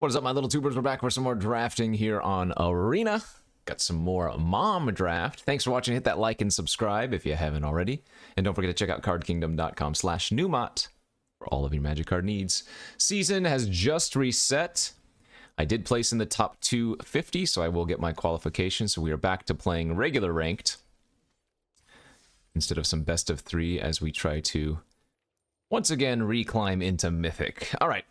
What is up, my little tubers? We're back for some more drafting here on Arena. Got some more mom draft. Thanks for watching. Hit that like and subscribe if you haven't already. And don't forget to check out cardkingdom.com/Numot for all of your magic card needs. Season has just reset. I did place in the top 250, so I will get my qualification. So we are back to playing regular ranked instead of some best of 3 as we try to once again reclimb into Mythic. All right.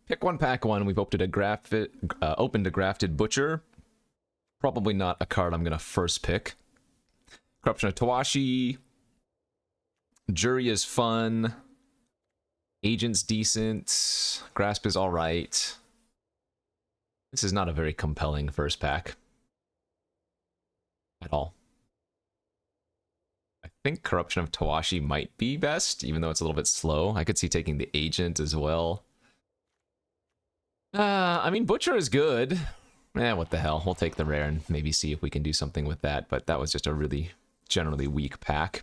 Pick one, pack one. We've opened a grafted Butcher. Probably not a card I'm going to first pick. Corruption of Tawashi. Jury is fun. Agent's decent. Grasp is alright. This is not a very compelling first pack. At all. I think Corruption of Tawashi might be best, even though it's a little bit slow. I could see taking the Agent as well. I mean, Butcher is good. What the hell. We'll take the rare and maybe see if we can do something with that. But that was just a really generally weak pack.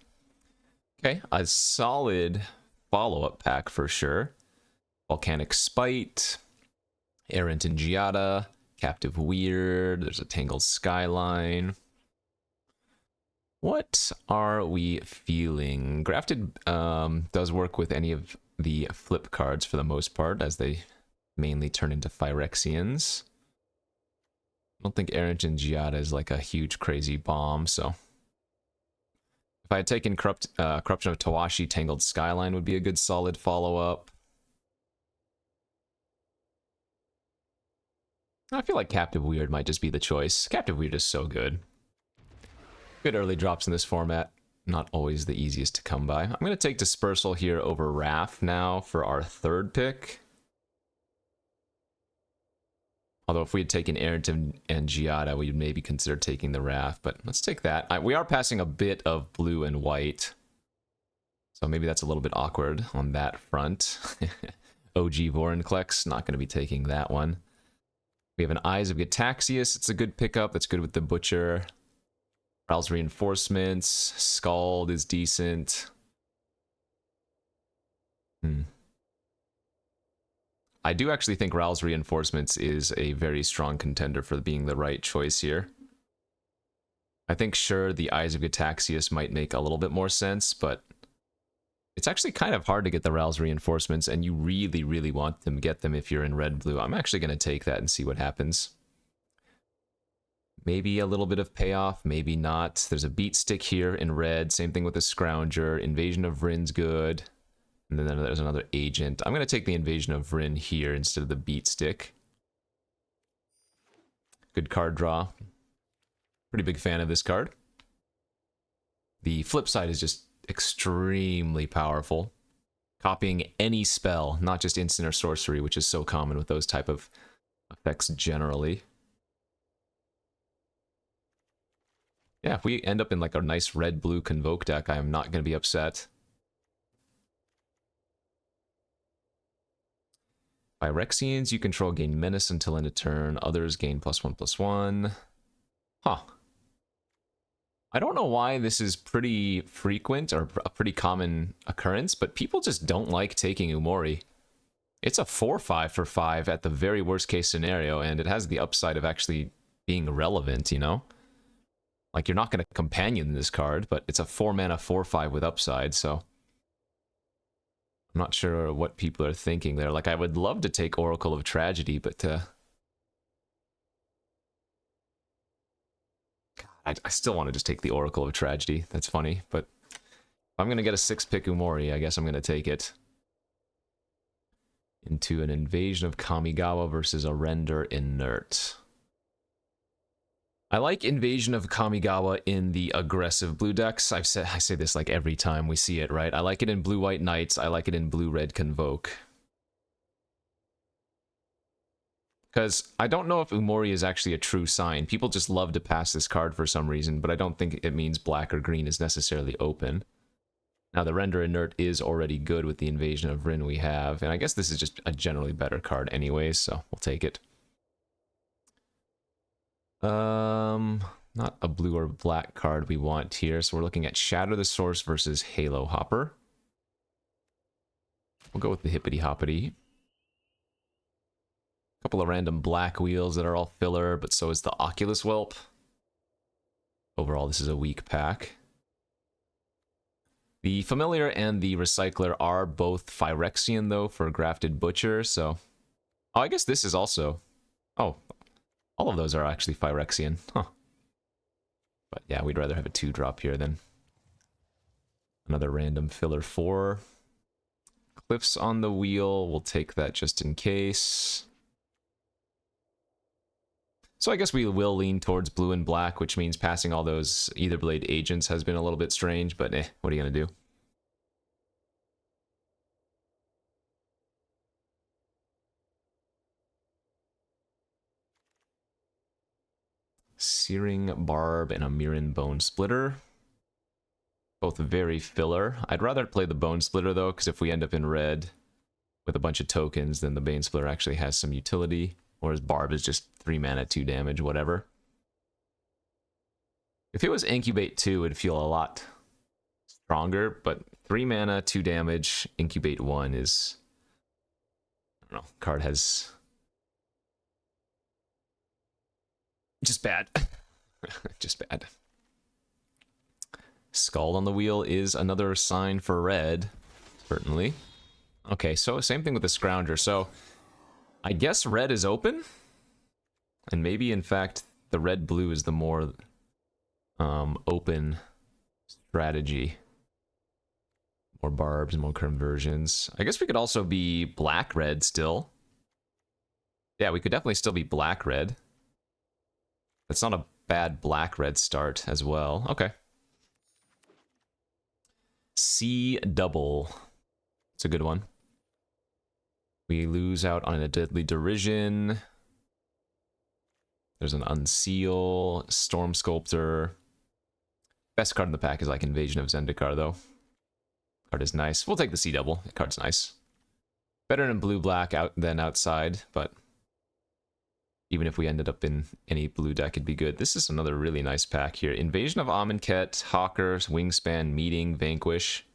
Okay, a solid follow-up pack for sure. Volcanic Spite. Errant and Giada. Captive Weird. There's a Tangled Skyline. What are we feeling? Grafted does work with any of the flip cards for the most part, as they mainly turn into Phyrexians. I don't think Errant and Giada is like a huge crazy bomb, so if I had taken Corruption of Tawashi, Tangled Skyline would be a good solid follow-up. I feel like Captive Weird might just be the choice. Captive Weird is so good. Good early drops in this format. Not always the easiest to come by. I'm going to take Dispersal here over Wrath now for our third pick. Although if we had taken Errant and Giada, we'd maybe consider taking the Wrath. But let's take that. We are passing a bit of blue and white. So maybe that's a little bit awkward on that front. OG Vorinclex, not going to be taking that one. We have an Eyes of Gataxius. It's a good pickup. That's good with the Butcher. Ral's Reinforcements. Scald is decent. I do actually think Ral's Reinforcements is a very strong contender for being the right choice here. I think, sure, the Eyes of Gataxius might make a little bit more sense, but it's actually kind of hard to get the Ral's Reinforcements, and you really, really want to get them if you're in red-blue. I'm actually going to take that and see what happens. Maybe a little bit of payoff, maybe not. There's a Beat Stick here in red. Same thing with the Scrounger. Invasion of Vryn's good. And then there's another Agent. I'm going to take the Invasion of Vryn here instead of the Beat Stick. Good card draw. Pretty big fan of this card. The flip side is just extremely powerful. Copying any spell, not just instant or sorcery, which is so common with those type of effects generally. Yeah, if we end up in like a nice red-blue Convoke deck, I am not going to be upset. Phyrexians, you control, gain Menace until end of turn. Others gain +1/+1. Huh. I don't know why this is pretty frequent or a pretty common occurrence, but people just don't like taking Umori. It's a 4/5 for 5 at the very worst case scenario, and it has the upside of actually being relevant, you know? Like, you're not going to companion this card, but it's a 4-mana 4/5 with upside, so I'm not sure what people are thinking there. Like, I would love to take Oracle of Tragedy, but I still want to just take the Oracle of Tragedy. That's funny, but if I'm going to get a 6-pick Umori, I guess I'm going to take it. Into an Invasion of Kamigawa versus a Render Inert. I like Invasion of Kamigawa in the aggressive blue decks. I say this like every time we see it, right? I like it in blue-white Knights. I like it in blue-red Convoke. Because I don't know if Umori is actually a true sign. People just love to pass this card for some reason, but I don't think it means black or green is necessarily open. Now, the Render Inert is already good with the Invasion of Vryn we have, and I guess this is just a generally better card anyways, so we'll take it. Not a blue or black card we want here, so we're looking at Shatter the Source versus Halo Hopper. We'll go with the Hippity Hoppity. Couple of random black wheels that are all filler, but so is the Oculus Whelp. Overall, this is a weak pack. The Familiar and the Recycler are both Phyrexian, though, for Grafted Butcher, so... Oh, I guess this is also... Oh, all of those are actually Phyrexian. Huh. But yeah, we'd rather have a 2-drop here than another random filler 4. Cliffs on the wheel, we'll take that just in case. So I guess we will lean towards blue and black, which means passing all those Either Blade agents has been a little bit strange, but what are you going to do? Searing Barb and a Mirren Bone Splitter. Both very filler. I'd rather play the Bone Splitter, though, because if we end up in red with a bunch of tokens, then the Bane Splitter actually has some utility. Whereas Barb is just 3 mana, 2 damage, whatever. If it was Incubate 2, it'd feel a lot stronger, but 3 mana, 2 damage, Incubate 1 is... I don't know, card has... just bad. Just bad. Skull on the wheel is another sign for red, certainly. Okay, so same thing with the Scrounger. So I guess red is open, and maybe in fact the red-blue is the more open strategy. More barbs, more conversions. I guess we could also be black-red still. Yeah, we could definitely still be black-red. That's not a bad black-red start as well. Okay. C double. It's a good one. We lose out on a Deadly Derision. There's an Unseal, Storm Sculptor. Best card in the pack is like Invasion of Zendikar, though. Card is nice. We'll take the C double. The card's nice. Better in blue-black than outside, but even if we ended up in any blue deck, it'd be good. This is another really nice pack here. Invasion of Amonkhet, Hawker, Wingspan, Meeting, Vanquish,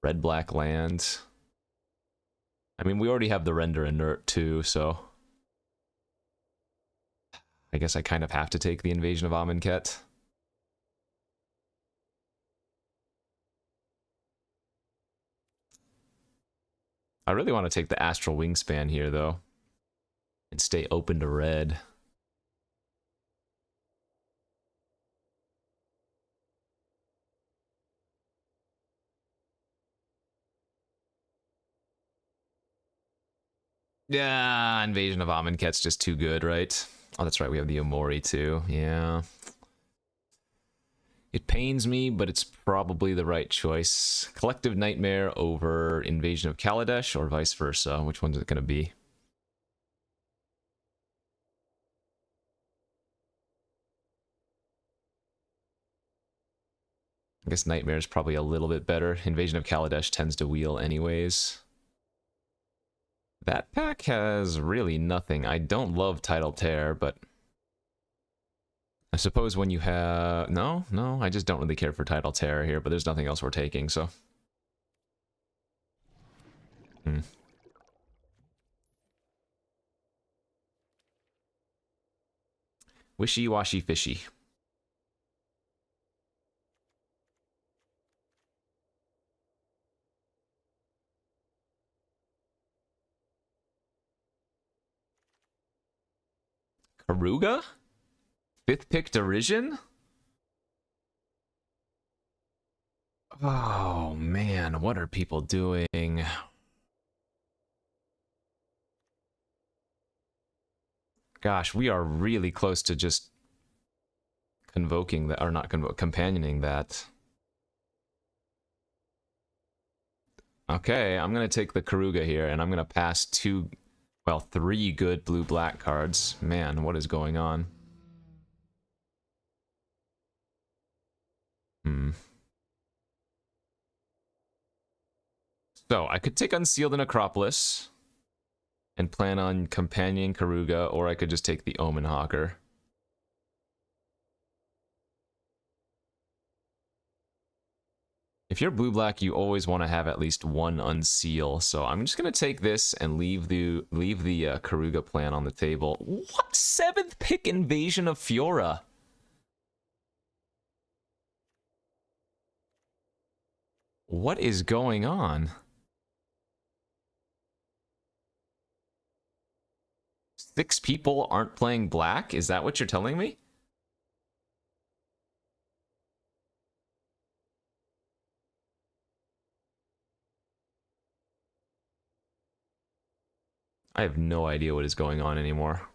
red-black land. I mean, we already have the Render Inert too, so I guess I kind of have to take the Invasion of Amonkhet. I really want to take the Astral Wingspan here, though, and stay open to red. Yeah, Invasion of Amonkhet's just too good, right? Oh, that's right, we have the Omori too. Yeah. It pains me, but it's probably the right choice. Collective Nightmare over Invasion of Kaladesh, or vice versa. Which one's it going to be? I guess Nightmare is probably a little bit better. Invasion of Kaladesh tends to wheel anyways. That pack has really nothing. I don't love Tidal Tear, but I suppose when you have... No, I just don't really care for Tidal Tear here, but there's nothing else we're taking, so... Wishy-washy fishy. Karuga? 5th pick Derision? Oh man, what are people doing? Gosh, we are really close to just convoking that, or not companioning that. Okay, I'm gonna take the Karuga here, and I'm gonna pass 3 good blue-black cards. Man, what is going on? So, I could take Unsealed and Acropolis and plan on companioning Karuga, or I could just take the Omen Hawker. If you're blue-black, you always want to have at least one unseal. So I'm just going to take this and leave the Karuga plan on the table. What? 7th pick Invasion of Fiora? What is going on? 6 people aren't playing black? Is that what you're telling me? I have no idea what is going on anymore.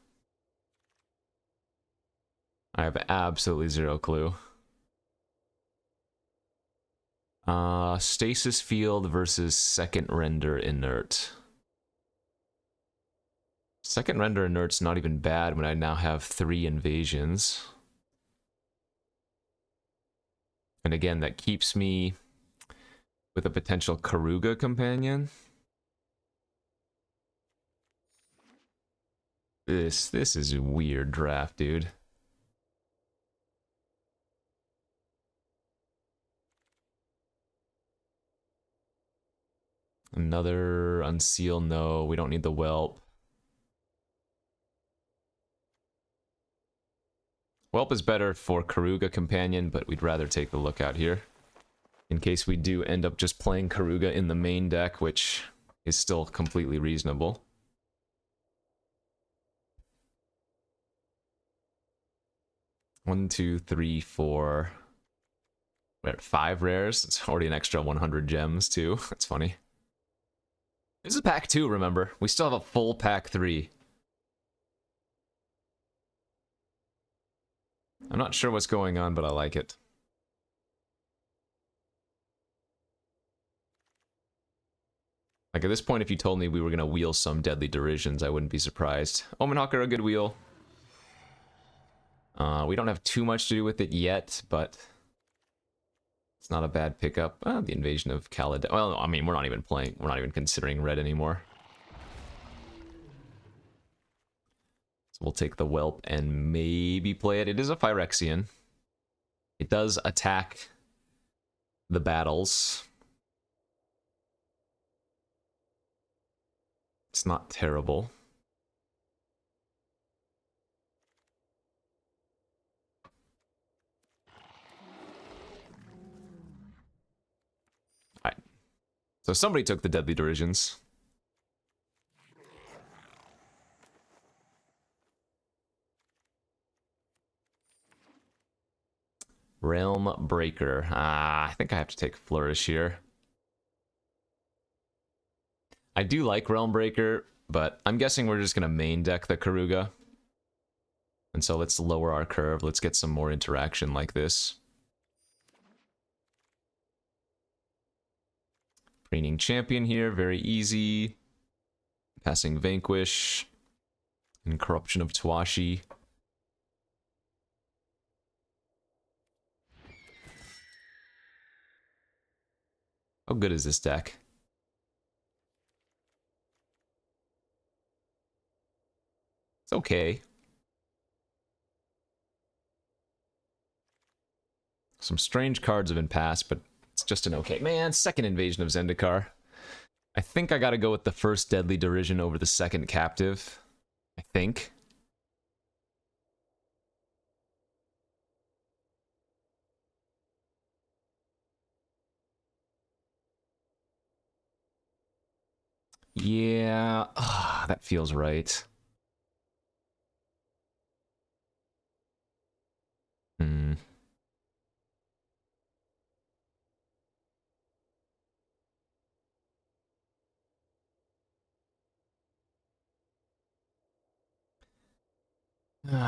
I have absolutely zero clue. Stasis Field versus Second Render Inert. Second Render Inert's not even bad when I now have 3 invasions. And again, that keeps me with a potential Karuga companion. This is a weird draft, dude. Another unseal, no. We don't need the whelp. Whelp is better for Karuga companion, but we'd rather take the lookout here. In case we do end up just playing Karuga in the main deck, which is still completely reasonable. One, two, three, four. We're at 5 rares. It's already an extra 100 gems, too. That's funny. This is pack 2, remember. We still have a full pack 3. I'm not sure what's going on, but I like it. Like, at this point, if you told me we were going to wheel some Deadly Derisions, I wouldn't be surprised. Omenhawker, a good wheel. We don't have too much to do with it yet, but it's not a bad pickup. The Invasion of Caledonia. Well, I mean, we're not even considering red anymore. So we'll take the Whelp and maybe play it. It is a Phyrexian. It does attack the battles. It's not terrible. Alright. So somebody took the Deadly Derisions. Realm Breaker. I think I have to take Flourish here. I do like Realm Breaker, but I'm guessing we're just going to main deck the Karuga. And so let's lower our curve. Let's get some more interaction like this. Preening Champion here, very easy. Passing Vanquish. And Corruption of Tawashi. How good is this deck? It's okay. Some strange cards have been passed, but it's just an okay. Man, second Invasion of Zendikar. I think I gotta go with the first Deadly Derision over the second Captive. I think. Yeah, that feels right.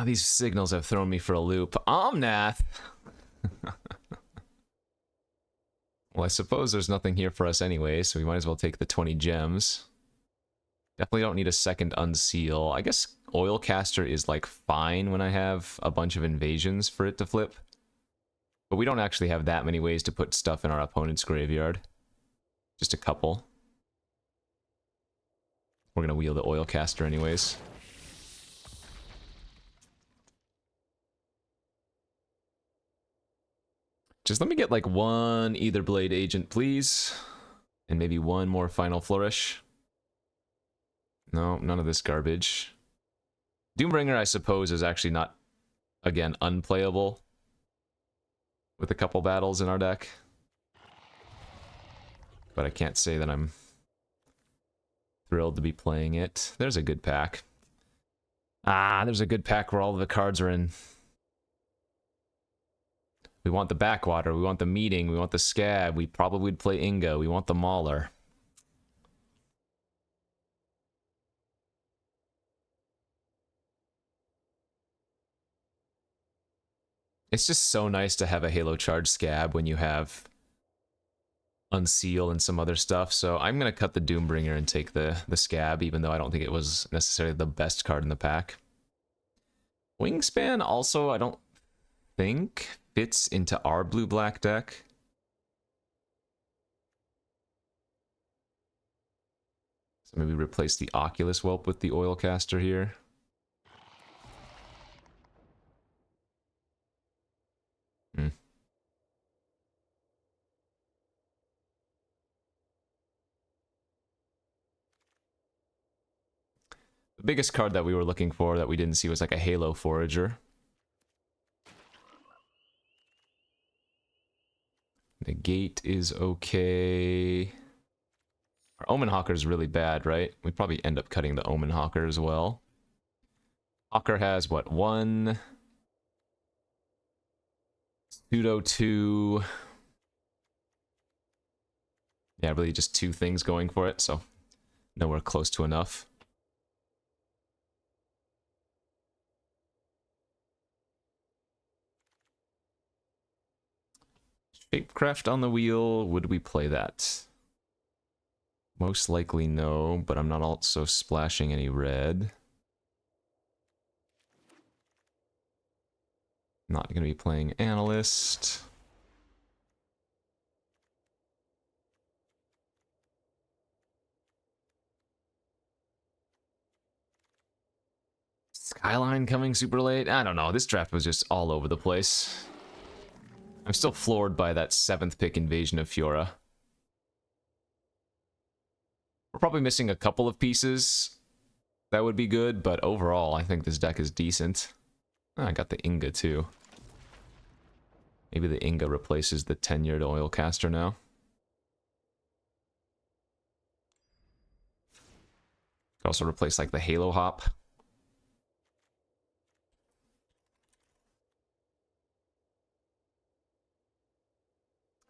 These signals have thrown me for a loop. Omnath! Well, I suppose there's nothing here for us anyway, so we might as well take the 20 gems. Definitely don't need a second unseal. I guess Oilcaster is like fine when I have a bunch of invasions for it to flip. But we don't actually have that many ways to put stuff in our opponent's graveyard. Just a couple. We're gonna wheel the Oilcaster anyways. Just let me get like one Either Blade agent, please. And maybe one more Final Flourish. No, none of this garbage. Doombringer, I suppose, is actually not, again, unplayable with a couple battles in our deck. But I can't say that I'm thrilled to be playing it. There's a good pack. Ah, there's a good pack where all of the cards are in. We want the Backwater, we want the Meeting, we want the Scab, we probably would play Inga, we want the Mauler. It's just so nice to have a Halo Charge Scab when you have Unseal and some other stuff, so I'm going to cut the Doombringer and take the Scab, even though I don't think it was necessarily the best card in the pack. Wingspan also, I don't think, fits into our blue-black deck. So maybe replace the Oculus Whelp with the Oilcaster here. The biggest card that we were looking for that we didn't see was like a Halo Forager. The Gate is okay. Our Omen Hawker is really bad, right? We probably end up cutting the Omen Hawker as well. Hawker has, what, 1... Pseudo 2... Yeah, really just 2 things going for it, so nowhere close to enough. Shapecraft on the wheel, would we play that? Most likely no, but I'm not also splashing any red. Not going to be playing Analyst. Skyline coming super late? I don't know, this draft was just all over the place. I'm still floored by that 7th pick Invasion of Fiora. We're probably missing a couple of pieces that would be good, but overall, I think this deck is decent. Oh, I got the Inga too. Maybe the Inga replaces the tenured Oilcaster now. Could also replace like the Halo Hop.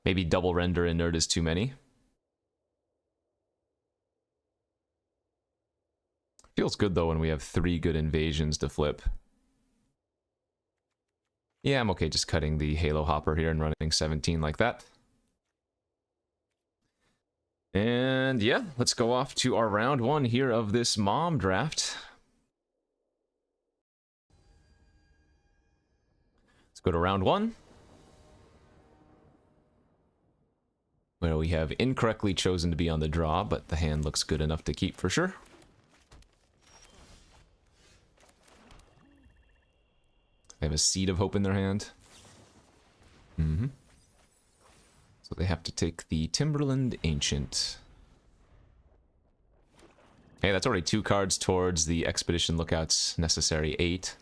Maybe double render inert is too many. Feels good though when we have 3 good invasions to flip. Yeah, I'm okay just cutting the Halo Hopper here and running 17 like that. And yeah, let's go off to our round 1 here of this mom draft. Let's go to round 1. Where we have incorrectly chosen to be on the draw, but the hand looks good enough to keep for sure. They have a Seed of Hope in their hand. So they have to take the Timberland Ancient. Hey, that's already 2 cards towards the Expedition Lookout's necessary 8.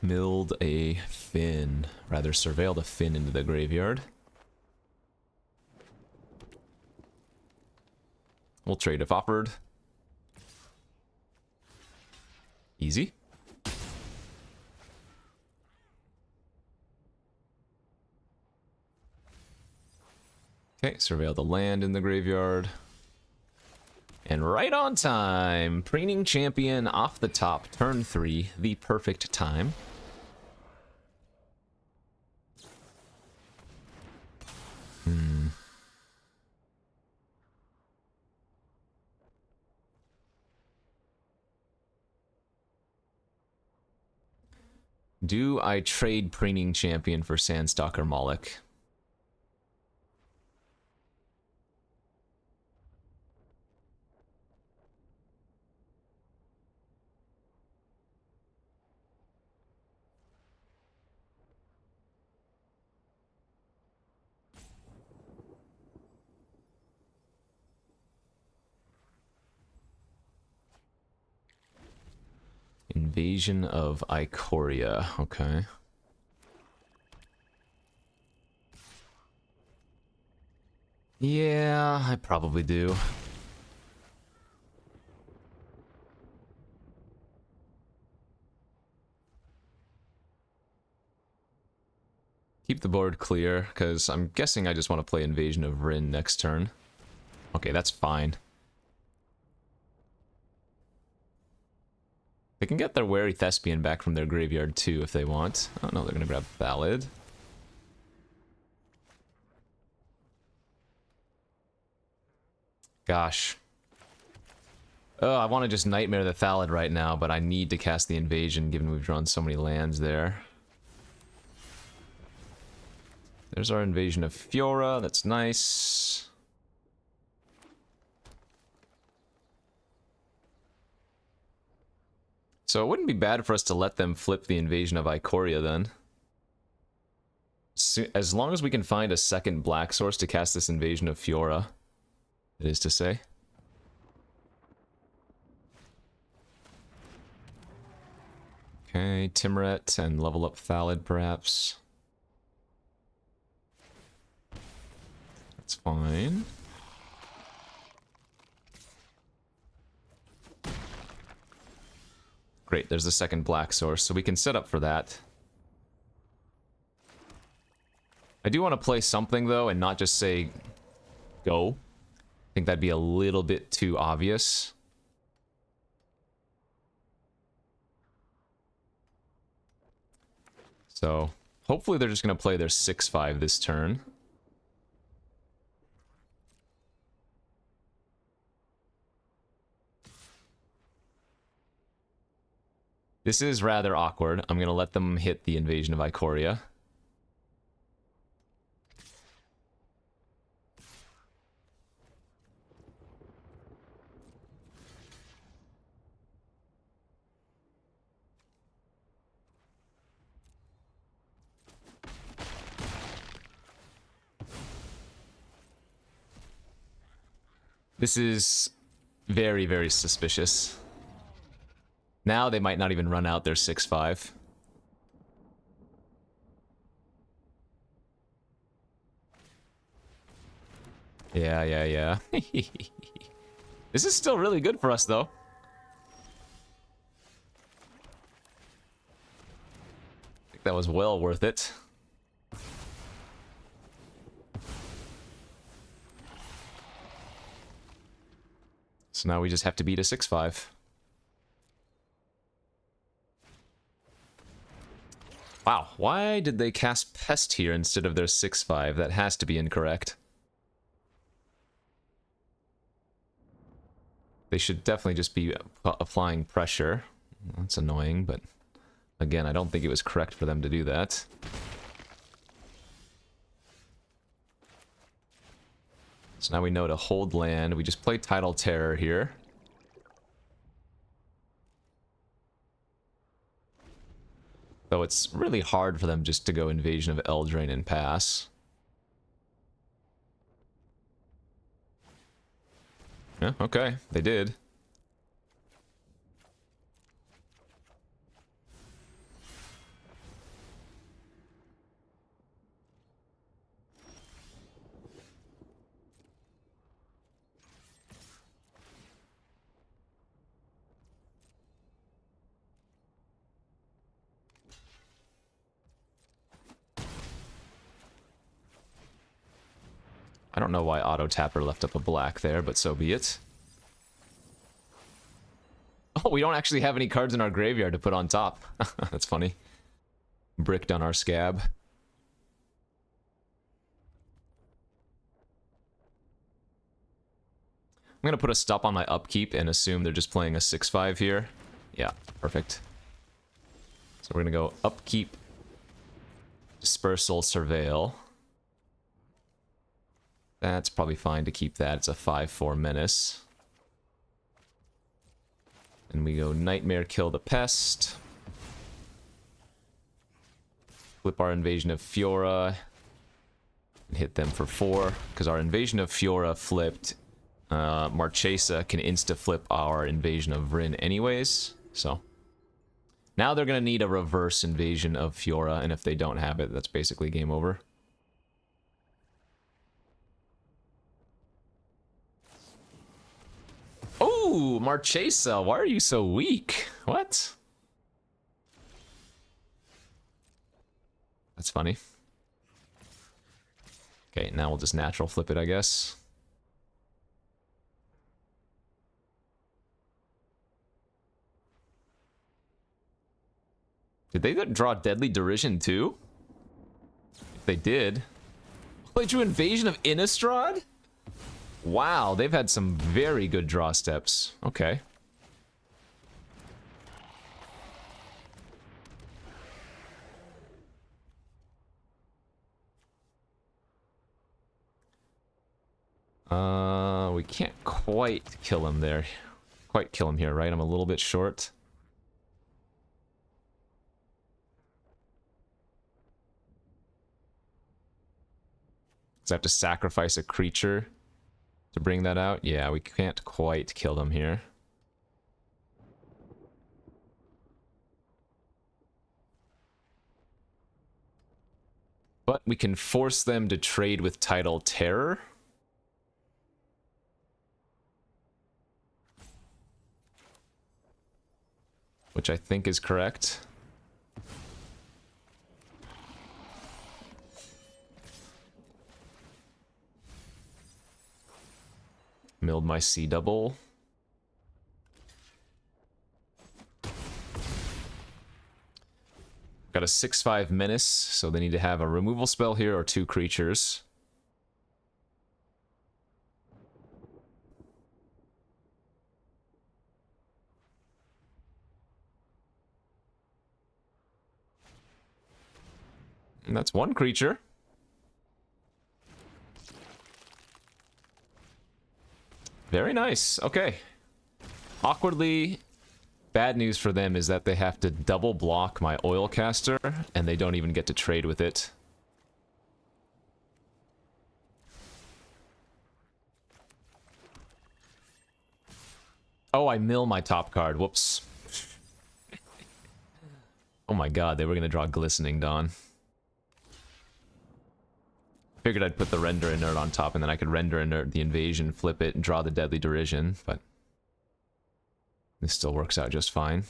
Milled a Fin. Rather, surveilled a Fin into the graveyard. We'll trade if offered. Easy. Okay, surveil the land in the graveyard. And right on time! Preening Champion off the top, turn 3, the perfect time. Do I trade Preening Champion for Sandstalker Moloch? Invasion of Ikoria. Okay. Yeah, I probably do. Keep the board clear, because I'm guessing I just want to play Invasion of Rin next turn. Okay, that's fine. They can get their Wary Thespian back from their graveyard too if they want. Oh no, they're gonna grab Ballad. Gosh. Oh, I want to just Nightmare the Thallid right now, but I need to cast the Invasion given we've drawn so many lands there. There's our Invasion of Fiora, that's nice. So it wouldn't be bad for us to let them flip the Invasion of Ikoria then. As long as we can find a second black source to cast this Invasion of Fiora, it is to say. Okay, Timuret and level up Thallid perhaps. That's fine. Great, there's the second black source, so we can set up for that. I do want to play something, though, and not just say, go. I think that'd be a little bit too obvious. So, hopefully they're just going to play their 6-5 this turn. This is rather awkward. I'm going to let them hit the Invasion of Ikoria. This is very, very suspicious. Now they might not even run out their 6-5. Yeah. This is still really good for us, though. I think that was well worth it. So now we just have to beat a 6-5. Wow, why did they cast Pest here instead of their 6-5? That has to be incorrect. They should definitely just be applying pressure. That's annoying, but again, I don't think it was correct for them to do that. So now we know to hold land. We just play Tidal Terror here. Though it's really hard for them just to go Invasion of Eldraine and pass. Yeah, okay, they did. I don't know why Auto Tapper left up a black there, but so be it. Oh, we don't actually have any cards in our graveyard to put on top. That's funny. Bricked on our scab. I'm gonna put a stop on my upkeep and assume they're just playing a 6-5 here. Yeah, perfect. So we're gonna go upkeep, Dispersal, Surveil. That's probably fine to keep that. It's a 5-4 menace. And we go Nightmare, kill the Pest. Flip our Invasion of Fiora. And hit them for 4. Because our Invasion of Fiora flipped. Marchesa can insta-flip our Invasion of Rin anyways. So, Now they're going to need a reverse invasion of Fiora, and if they don't have it, that's basically game over. Oh, Marchesa, why are you so weak? What? That's funny. Okay, now we'll just natural flip it, I guess. Did they draw Deadly Derision too? If they did. They drew Invasion of Innistrad? Wow, they've had some very good draw steps. Okay. We can't quite kill him there. Quite kill him here, right? I'm a little bit short. So I have to sacrifice a creature to bring that out? Yeah, we can't quite kill them here. But we can force them to trade with Tidal Terror. Which I think is correct. Milled my C double. Got a 6/5 menace, so they need to have a removal spell here or 2 creatures. And that's 1 creature. Very nice. Okay. Awkwardly, bad news for them is that they have to double block my oil caster, and they don't even get to trade with it. Oh, I mill my top card. Whoops. Oh my god, they were going to draw Glistening Dawn. Figured I'd put the Render Inert on top, and then I could Render Inert the Invasion, flip it, and draw the Deadly Derision, but this still works out just fine.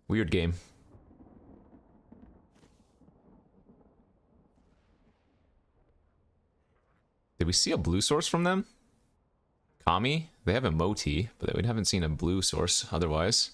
Weird game. Did we see a blue source from them? Kami? They have a Moti, but we haven't seen a blue source otherwise.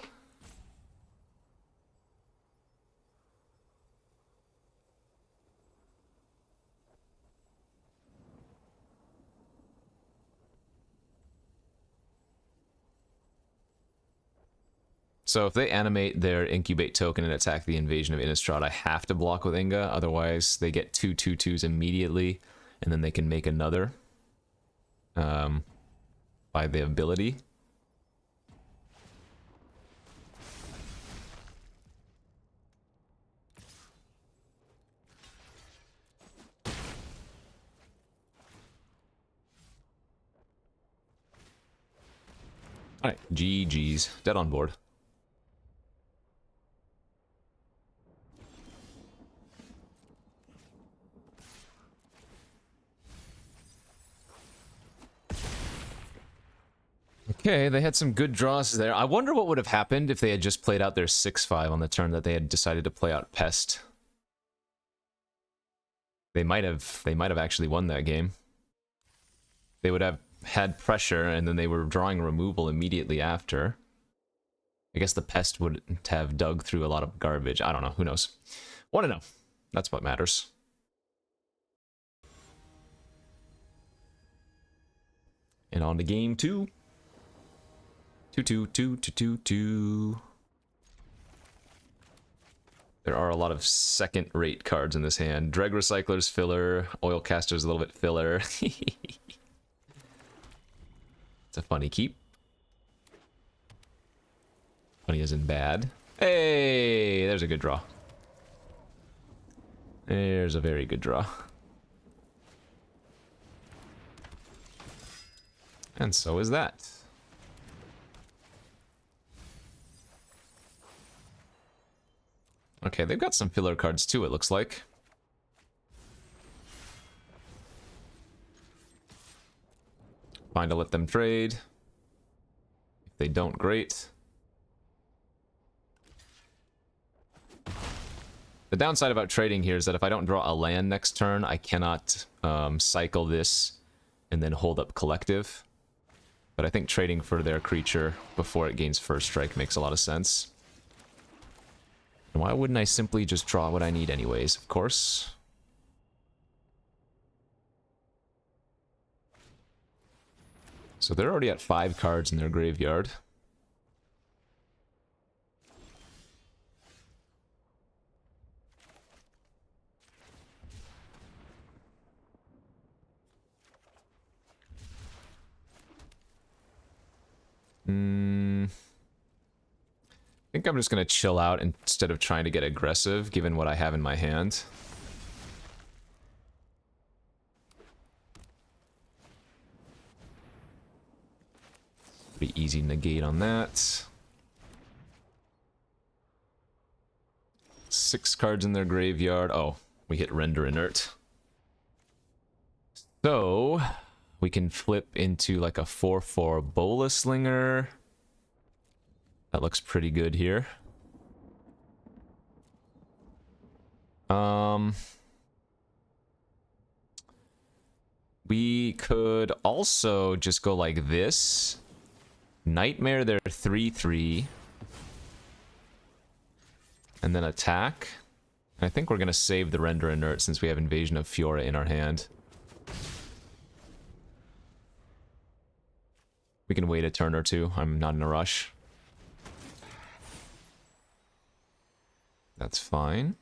So if they animate their Incubate token and attack the Invasion of Innistrad, I have to block with Inga, otherwise they get 2/2/2s immediately, and then they can make another. By the ability. Alright, GG's. Dead on board. Okay, they had some good draws there. I wonder what would have happened if they had just played out their 6/5 on the turn that they had decided to play out Pest. They might have actually won that game. They would have had pressure, and then they were drawing removal immediately after. I guess the Pest would have dug through a lot of garbage. I don't know. Who knows? Want to know. That's what matters. And on to game 2. 2-2-2-2-2-2. There are a lot of second-rate cards in this hand. Dreg Recycler's filler. Oil Caster's a little bit filler. It's a funny keep. Funny as in bad. Hey, there's a good draw. There's a very good draw. And so is that. Okay, they've got some filler cards too, it looks like. Fine to let them trade. If they don't, great. The downside about trading here is that if I don't draw a land next turn, I cannot cycle this and then hold up collective. But I think trading for their creature before it gains first strike makes a lot of sense. And why wouldn't I simply just draw what I need anyways, of course? So they're already at 5 cards in their graveyard. I think I'm just going to chill out instead of trying to get aggressive, given what I have in my hand. Pretty easy negate on that. 6 cards in their graveyard. Oh, we hit Render Inert. So, we can flip into like a 4/4 Bola Slinger. That looks pretty good here. We could also just go like this. Nightmare their 3/3. And then attack. I think we're going to save the Render Inert since we have Invasion of Fiora in our hand. We can wait a turn or two. I'm not in a rush. That's fine.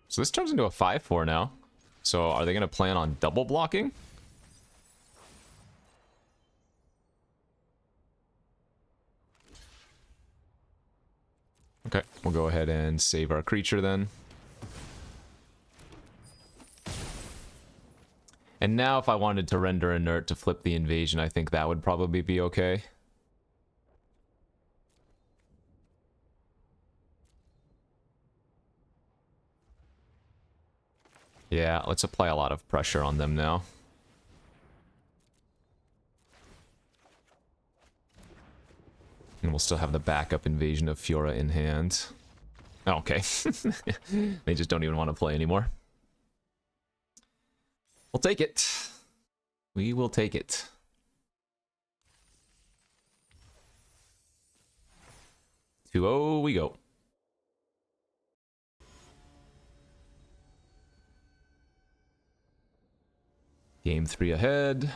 So this turns into a 5/4 now. So are they going to plan on double blocking? Okay, we'll go ahead and save our creature then. And now if I wanted to render inert to flip the invasion, I think that would probably be okay. Yeah, let's apply a lot of pressure on them now. And we'll still have the backup Invasion of Fiora in hand. Oh, okay. They just don't even want to play anymore. We'll take it. We will take it. Two-oh, we go. Game 3 ahead.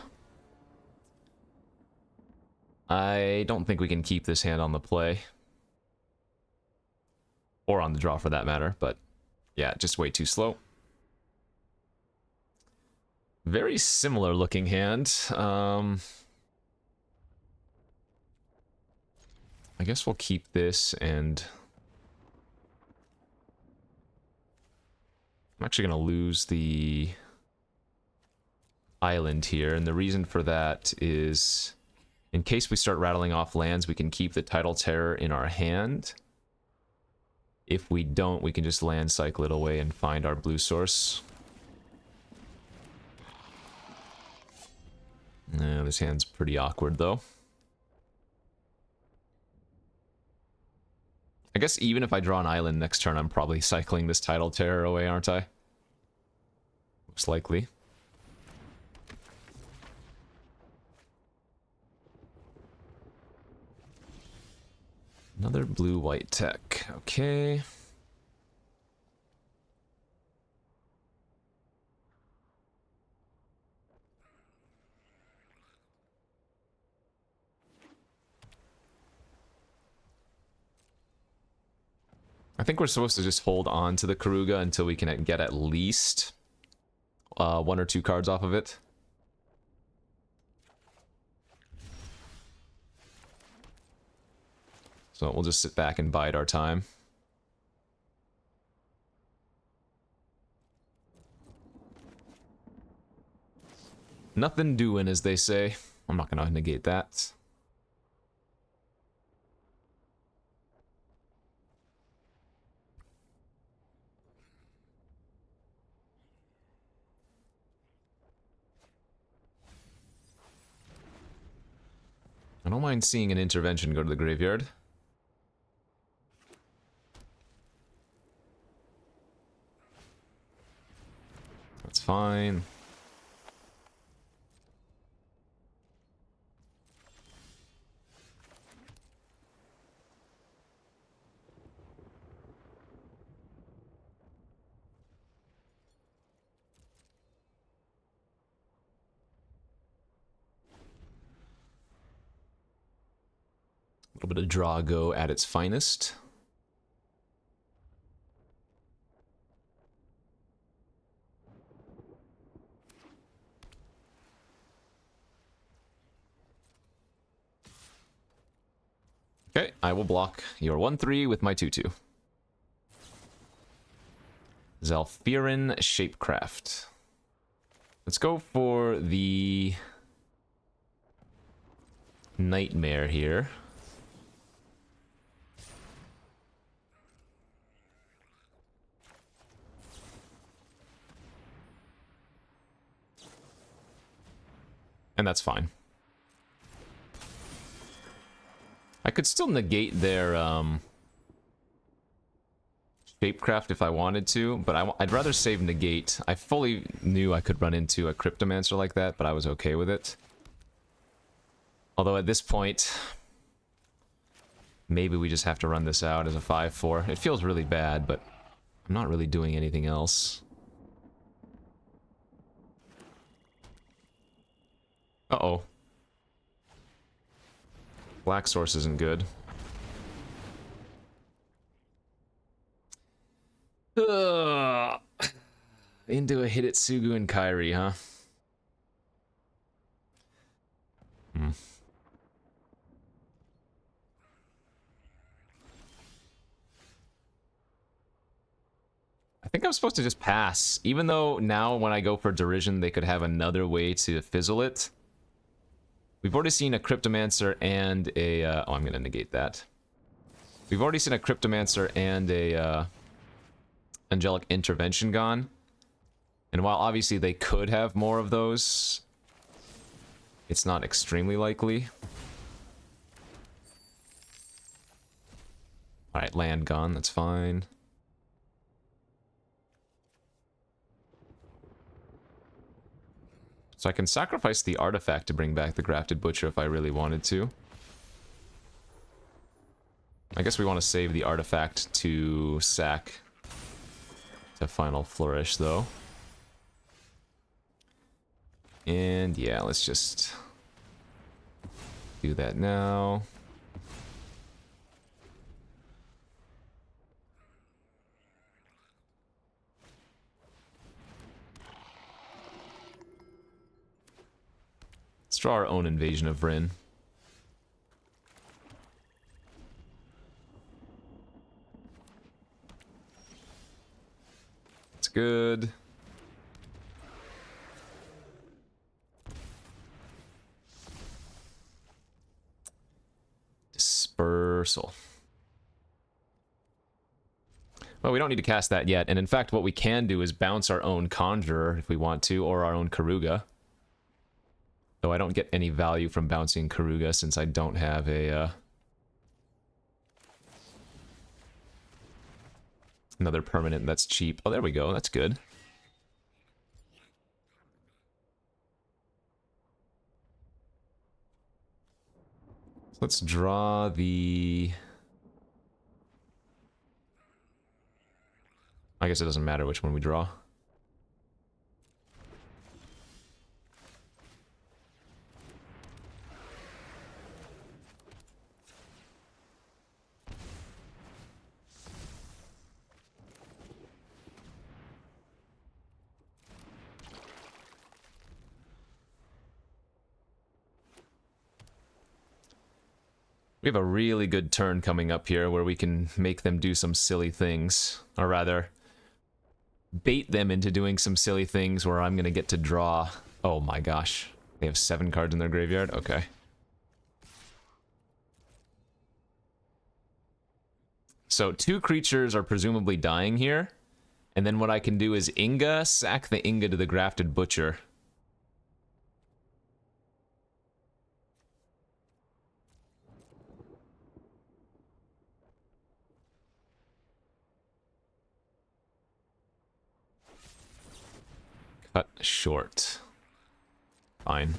I don't think we can keep this hand on the play. Or on the draw for that matter, but yeah, just way too slow. Very similar looking hand. I guess we'll keep this and... I'm actually going to lose the island here, and the reason for that is in case we start rattling off lands, we can keep the Tidal Terror in our hand. If we don't, we can just land cycle it away and find our blue source. This hand's pretty awkward though. I guess even if I draw an island next turn, I'm probably cycling this Tidal Terror away, aren't I? Most likely. Another blue-white tech. Okay. I think we're supposed to just hold on to the Karuga until we can get at least 1 or 2 cards off of it. So we'll just sit back and bide our time. Nothing doing, as they say. I'm not gonna negate that. I don't mind seeing an intervention go to the graveyard. That's fine. A little bit of draw go at its finest. Okay, I will block your 1/3 with my 2/2. Zalfirin Shapecraft. Let's go for the Nightmare here. And that's fine. I could still negate their Shapecraft if I wanted to, but I'd rather save negate. I fully knew I could run into a Cryptomancer like that, but I was okay with it. Although at this point, maybe we just have to run this out as a 5/4. It feels really bad, but I'm not really doing anything else. Uh-oh. Black source isn't good. Ugh. Into a Hidetsugu and Kairi, huh? I think I'm supposed to just pass, even though now when I go for Derision, they could have another way to fizzle it. We've already seen a Cryptomancer and a... oh, I'm going to negate that. We've already seen a Cryptomancer and a Angelic Intervention gone. And while obviously they could have more of those, it's not extremely likely. Alright, land gone, that's fine. So I can sacrifice the artifact to bring back the Grafted Butcher if I really wanted to. I guess we want to save the artifact to sack to Final Flourish, though. And yeah, let's just do that now. Let's draw our own Invasion of Vryn. That's good. Dispersal. Well, we don't need to cast that yet, and in fact what we can do is bounce our own Conjurer if we want to, or our own Karuga. Though I don't get any value from bouncing Karuga since I don't have a another permanent that's cheap. Oh, there we go, that's good. So let's draw the... I guess it doesn't matter which one we draw. We have a really good turn coming up here where we can make them do some silly things. Or rather, bait them into doing some silly things where I'm going to get to draw Oh my gosh. They have 7 cards in their graveyard? Okay. So 2 creatures are presumably dying here. And then what I can do is Inga, sack the Inga to the Grafted Butcher. Cut short. Fine.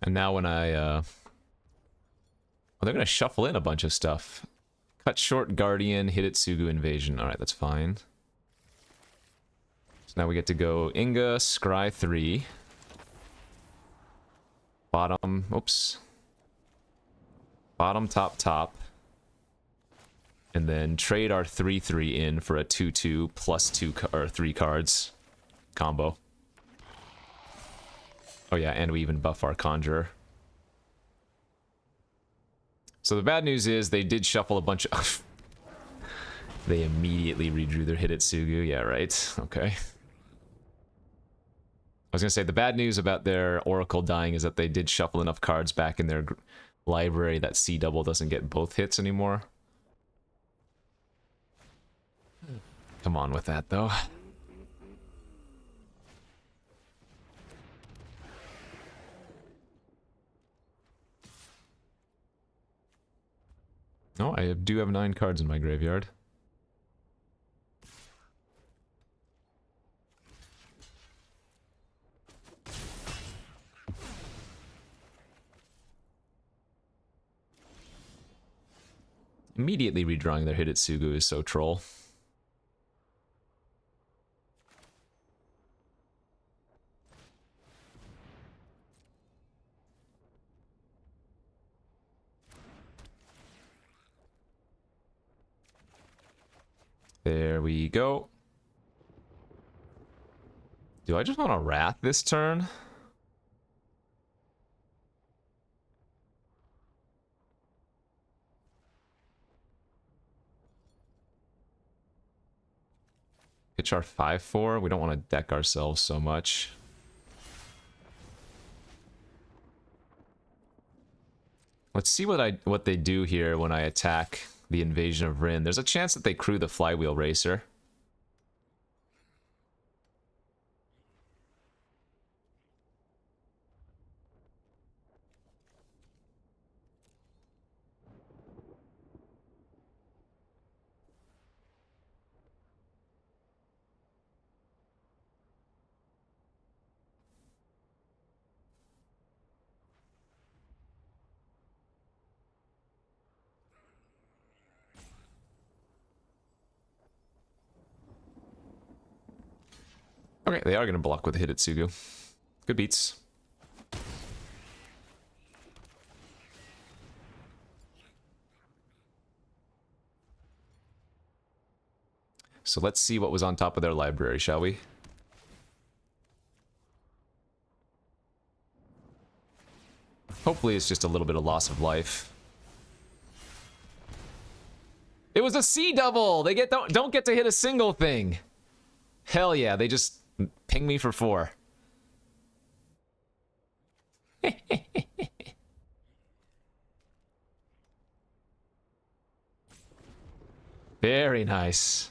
And now when I, well, they're gonna shuffle in a bunch of stuff. Cut short, Guardian, Hidetsugu, Invasion. Alright, that's fine. So now we get to go Inga, Scry 3. Bottom, oops. Bottom, top, top. And then trade our 3/3 in for a 2/2 plus 2 or 3 cards combo. Oh yeah, and we even buff our Conjurer. So the bad news is they did shuffle a bunch of... They immediately redrew their Hidetsugu. Yeah, right. Okay. I was gonna say, the bad news about their Oracle dying is that they did shuffle enough cards back in their library that C double doesn't get both hits anymore. Come on with that, though. Oh, I do have 9 cards in my graveyard. Immediately redrawing their Hidetsugu is so troll. There we go. Do I just want to Wrath this turn? Pitch our 5/4. We don't want to deck ourselves so much. Let's see what they do here when I attack the Invasion of Rin. There's a chance that they crew the Flywheel Racer. Okay, they are going to block with Hidetsugu. Good beats. So let's see what was on top of their library, shall we? Hopefully it's just a little bit of loss of life. It was a C double! They don't get to hit a single thing. Hell yeah, they just ping me for 4. Very nice.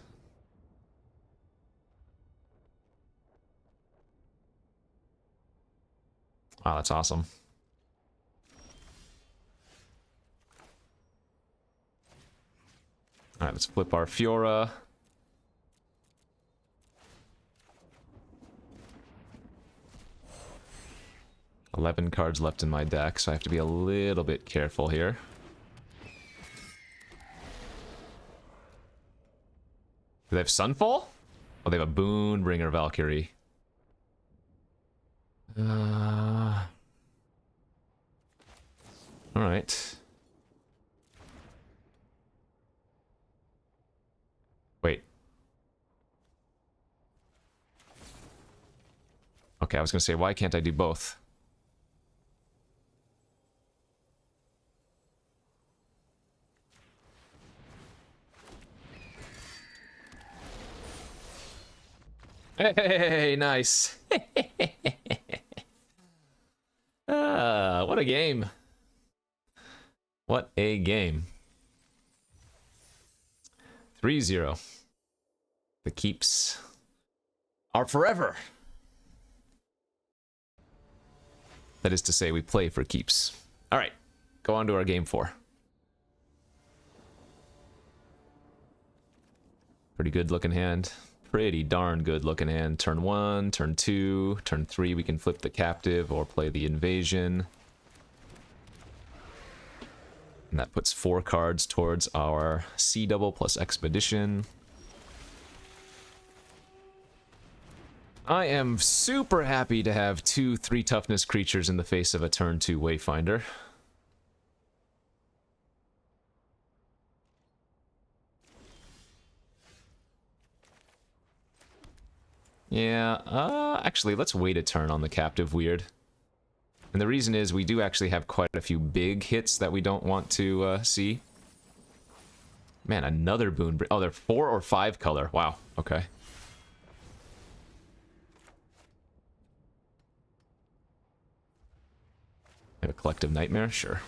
Wow, that's awesome. Alright, let's flip our Fiora. $11 cards left in my deck, so I have to be a little bit careful here. Do they have Sunfall? Oh, they have a Boonbringer Valkyrie. Alright. Wait. Okay, I was gonna say, why can't I do both? Hey, nice. What a game. What a game. 3-0. The keeps are forever. That is to say, we play for keeps. All right, go on to our game 4. Pretty good looking hand. Pretty darn good looking hand. Turn 1, turn 2, turn 3, we can flip the captive or play the invasion. And that puts 4 cards towards our C double plus expedition. I am super happy to have 2 3 toughness creatures in the face of a turn 2 Wayfinder. Yeah, actually, let's wait a turn on the captive weird. And the reason is we do actually have quite a few big hits that we don't want to see. Man, another boon. Oh, they're 4 or 5 color. Wow, okay. Have a collective nightmare? Sure.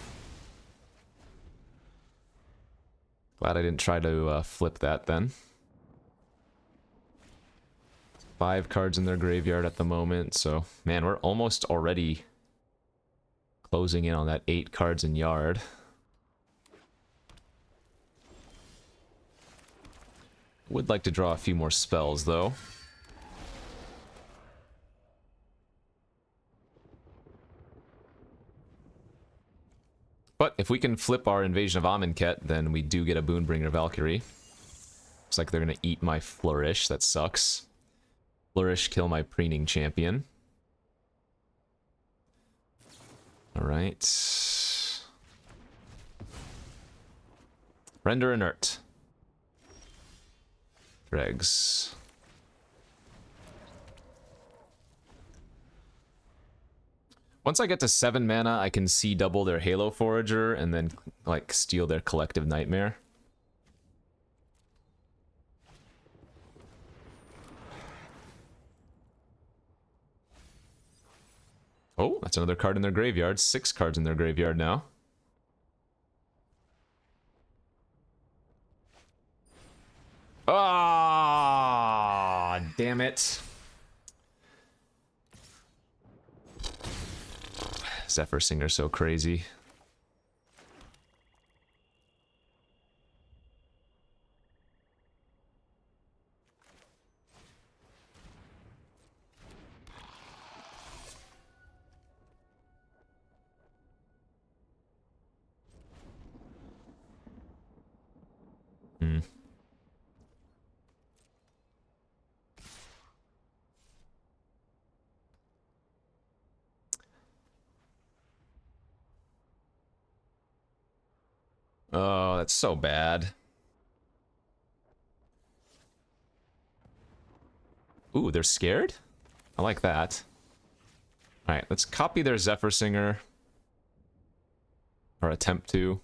Glad I didn't try to flip that then. 5 cards in their graveyard at the moment, so man, we're almost already closing in on that 8 cards in yard. Would like to draw a few more spells though. But if we can flip our Invasion of Amonkhet, then we do get a Boonbringer Valkyrie. Looks like they're gonna eat my Flourish, that sucks. Flourish, kill my Preening Champion. Alright. Render inert. Dregs. Once I get to 7 mana, I can see double their Halo Forager and then, like, steal their Collective Nightmare. Oh, that's another card in their graveyard. 6 cards in their graveyard now. Ah, damn it. Zephyr Singer's so crazy. Oh, that's so bad. Ooh, they're scared? I like that. Alright, let's copy their Zephyr Singer. Or attempt to.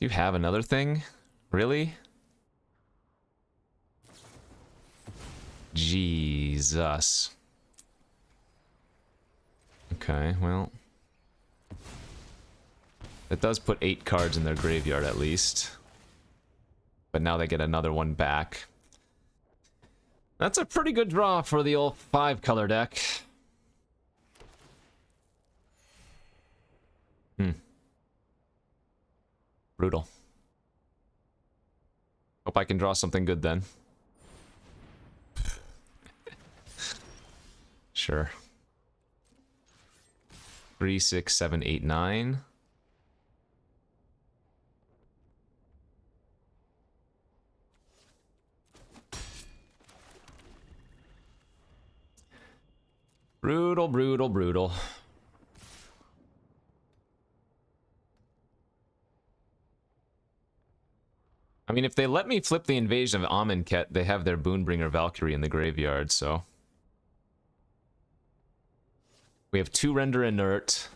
Do you have another thing? Really? Jesus. Okay, well. It does put 8 cards in their graveyard at least. But now they get another one back. That's a pretty good draw for the old 5-color deck. Brutal. Hope I can draw something good then. Sure. 3, 6, 7, 8, 9. Brutal, brutal, brutal. I mean, if they let me flip the Invasion of Amonkhet, they have their Boonbringer Valkyrie in the graveyard, so... We have 2 Render Inert.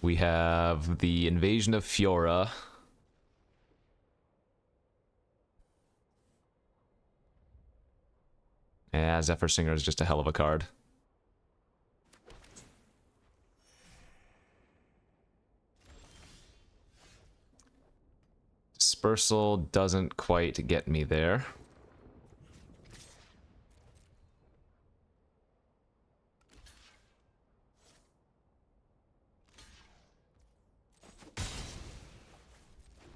We have the Invasion of Fiora. Yeah, Zephyr Singer is just a hell of a card. Dispersal doesn't quite get me there.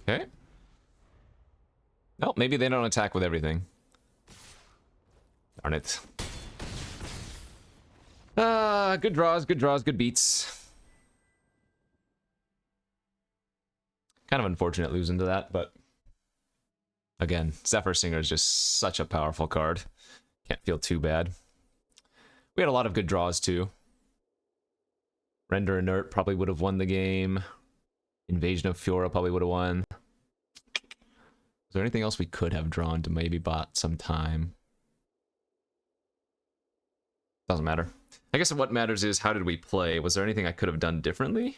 Okay. No, maybe they don't attack with everything. Darn it. Good draws, good beats. Kind of unfortunate losing to that, but... Again, Zephyr Singer is just such a powerful card. Can't feel too bad. We had a lot of good draws, too. Render Inert probably would have won the game. Invasion of Fiora probably would have won. Is there anything else we could have drawn to maybe bought some time? Doesn't matter. I guess what matters is how did we play? Was there anything I could have done differently?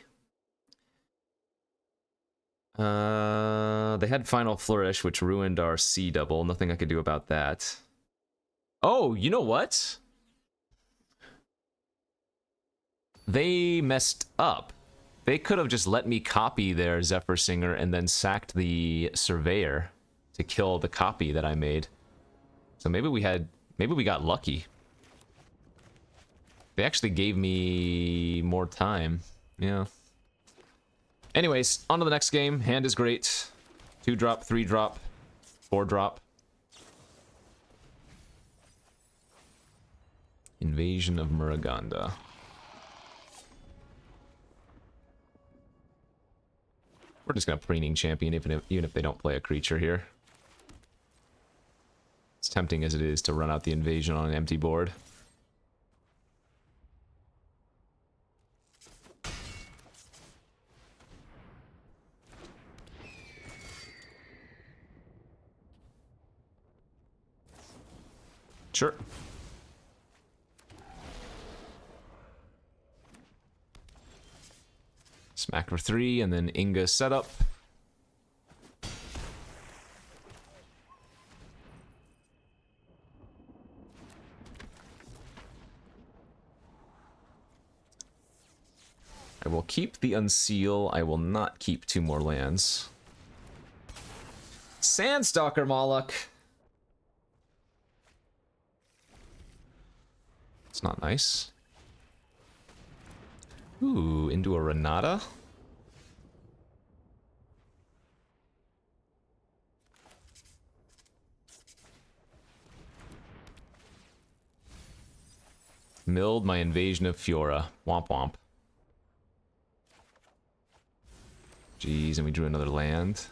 They had Final Flourish, which ruined our C double. Nothing I could do about that. Oh, you know what? They messed up. They could have just let me copy their Zephyr Singer and then sacked the Surveyor to kill the copy that I made. So maybe we got lucky. They actually gave me more time. Yeah. Anyways, on to the next game. Hand is great. 2-drop, 3-drop, 4-drop. Invasion of Muraganda. We're just gonna Preening Champion even if they don't play a creature here. As tempting as it is to run out the invasion on an empty board. Sure. Smack for 3, and then Inga setup. I will keep the Unseal. I will not keep 2 more lands. Sandstalker Moloch. It's not nice. Ooh, into a Renata? Milled my Invasion of Fiora. Womp womp. Jeez, and we drew another land.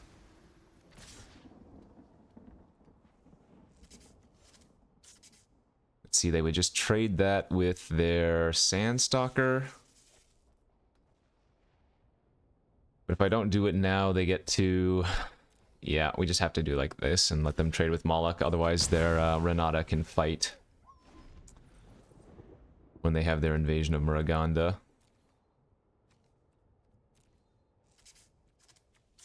Let's see, they would just trade that with their Sandstalker. But if I don't do it now, they get to... Yeah, we just have to do like this and let them trade with Moloch. Otherwise, their Renata can fight when they have their Invasion of Muraganda.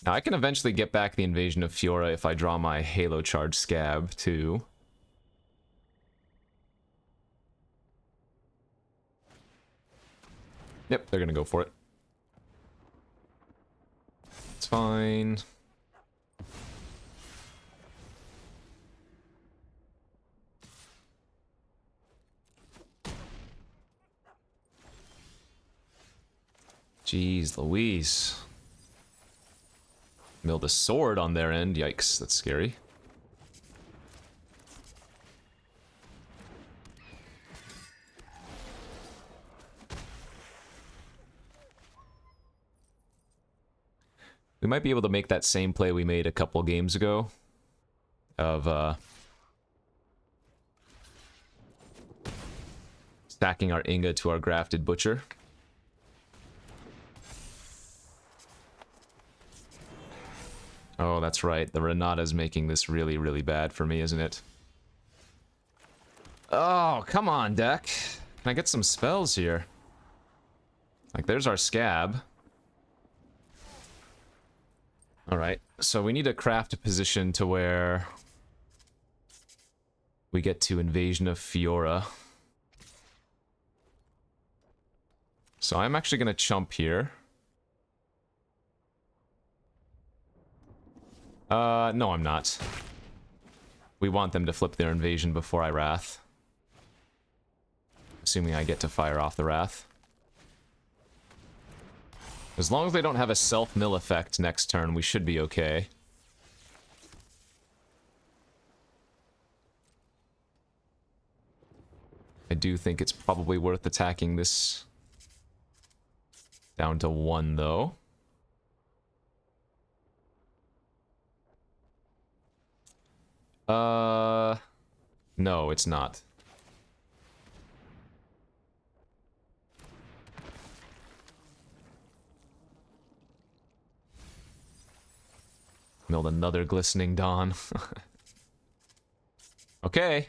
Now, I can eventually get back the Invasion of Fiora if I draw my Halo Charge Scab, too. Yep, they're gonna go for it. It's fine. Jeez Louise. Milled a sword on their end. Yikes, that's scary. We might be able to make that same play we made a couple games ago. Of, stacking our Inga to our Grafted Butcher. Oh, that's right. The Renata's making this really, really bad for me, isn't it? Oh, come on, deck. Can I get some spells here? Like, there's our scab. Alright, so we need to craft a position to where we get to Invasion of Fiora. So I'm actually going to chump here. No, I'm not. We want them to flip their invasion before I Wrath. Assuming I get to fire off the Wrath. As long as they don't have a self-mill effect next turn, we should be okay. I do think it's probably worth attacking this down to 1, though. No, it's not. Milled another Glistening Dawn. Okay.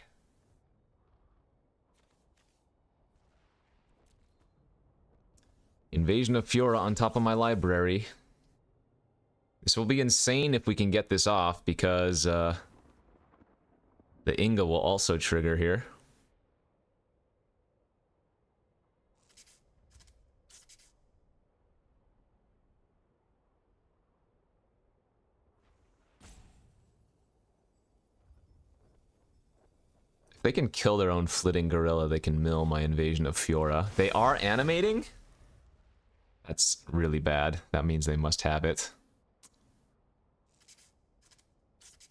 Invasion of Fiora on top of my library. This will be insane if we can get this off, because the Inga will also trigger here. If they can kill their own Flitting Gorilla, they can mill my Invasion of Fiora. They are animating? That's really bad. That means they must have it.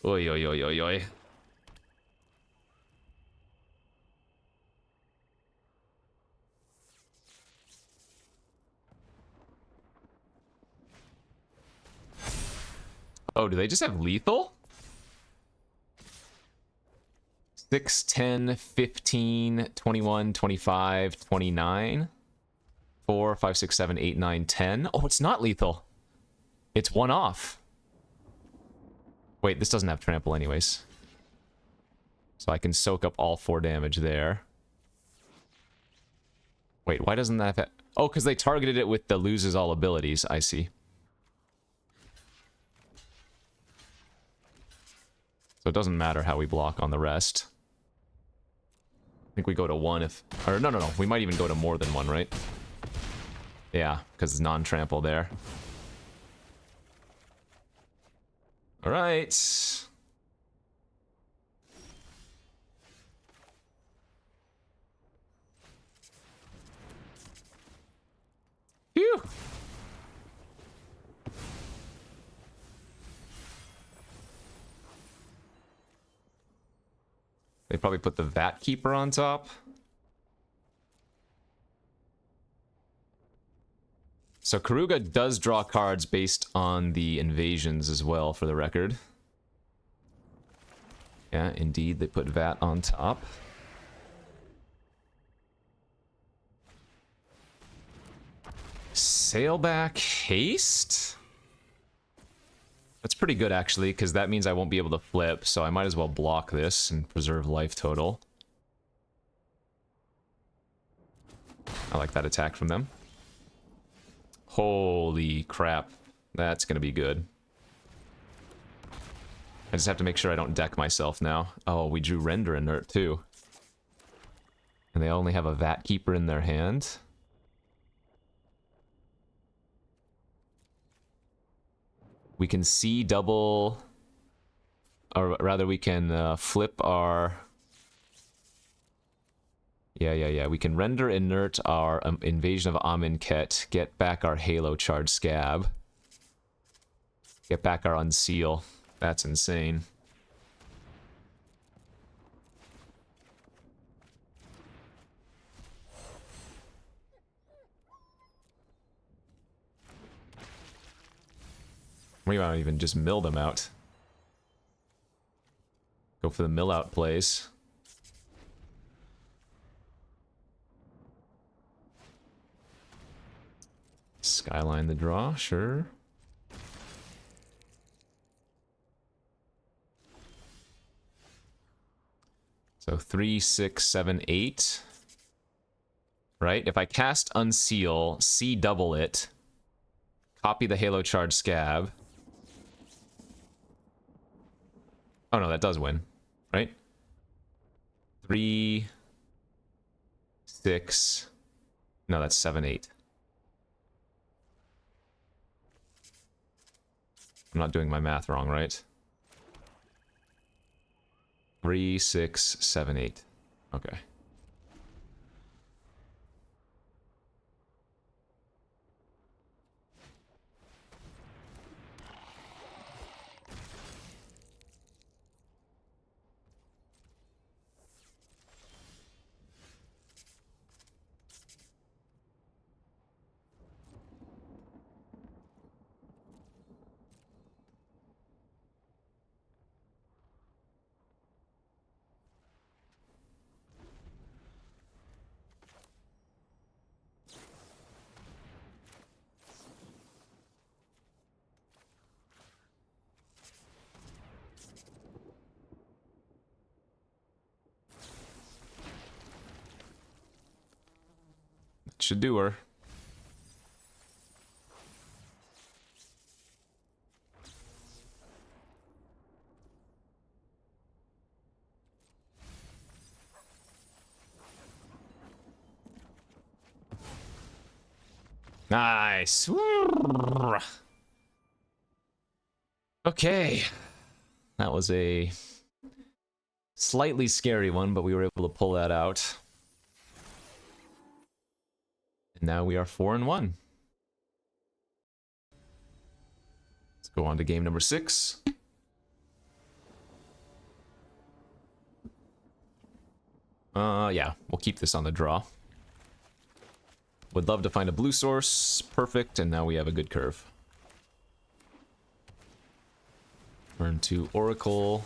Oi, oi, oi, oi, oi. Oh, do they just have lethal? 6, 10, 15, 21, 25, 29. 4, 5, 6, 7, 8, 9, 10. Oh, it's not lethal. It's 1 off. Wait, this doesn't have trample anyways. So I can soak up all 4 damage there. Wait, why doesn't that have... Oh, because they targeted it with the loses all abilities. I see. So it doesn't matter how we block on the rest. I think we go to 1 if... Or no, no, no. We might even go to more than 1, right? Yeah, because it's non-trample there. Alright. Phew! They probably put the Vat Keeper on top. So Karuga does draw cards based on the invasions as well, for the record. Yeah, indeed, they put Vat on top. Sailback Haste? That's pretty good, actually, because that means I won't be able to flip, so I might as well block this and preserve life total. I like that attack from them. Holy crap. That's gonna be good. I just have to make sure I don't deck myself now. Oh, we drew Render Inert, too. And they only have a Vat Keeper in their hand. We can see double... Or rather, we can flip our... Yeah. We can render inert our Invasion of Amonkhet, get back our Halo Charge Scab. Get back our Unseal. That's insane. We might even just mill them out. Go for the mill out plays. Skyline the draw, sure. So 3, 6, 7, 8. Right? If I cast Unseal, C double it, copy the Halo Charge Scab. Oh no, that does win. Right? 3, 6. No, that's 7, 8. I'm not doing my math wrong, right? 3, 6, 7, 8. Okay. Should do her. Nice. Okay. That was a slightly scary one, but we were able to pull that out. And now we are 4-1. Let's go on to game number 6. Yeah, we'll keep this on the draw. Would love to find a blue source. Perfect, and now we have a good curve. Turn to Oracle.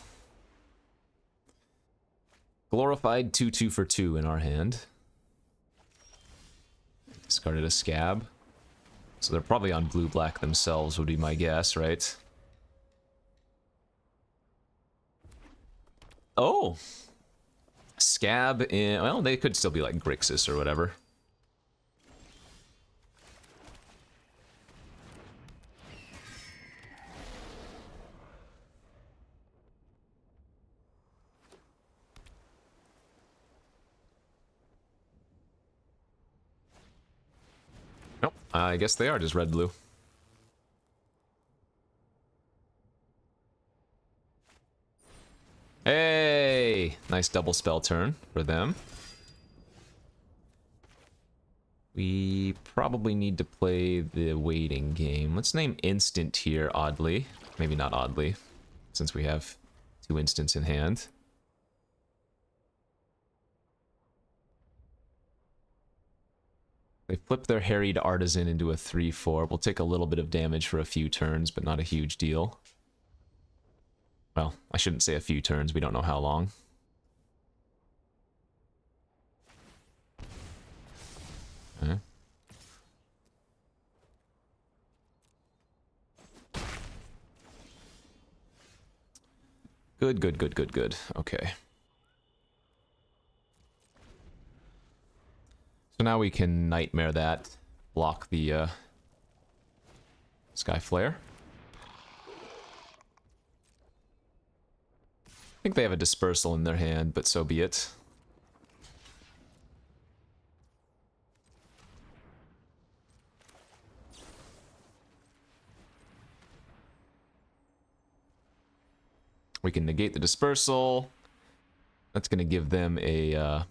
Glorified 2/2 for 2 in our hand. Discarded a Scab. So they're probably on blue-black themselves, would be my guess, right? Oh! Scab in... Well, they could still be like Grixis or whatever. Nope, I guess they are just red-blue. Hey! Nice double spell turn for them. We probably need to play the waiting game. Let's name instant here, oddly. Maybe not oddly, since we have 2 instants in hand. They flip their harried artisan into a 3/4. We'll take a little bit of damage for a few turns, but not a huge deal. Well, I shouldn't say a few turns, we don't know how long. Okay. Good, good, good, good, good. Okay. So now we can Nightmare that, block the Sky Flare. I think they have a Dispersal in their hand, but so be it. We can negate the Dispersal. That's going to give them a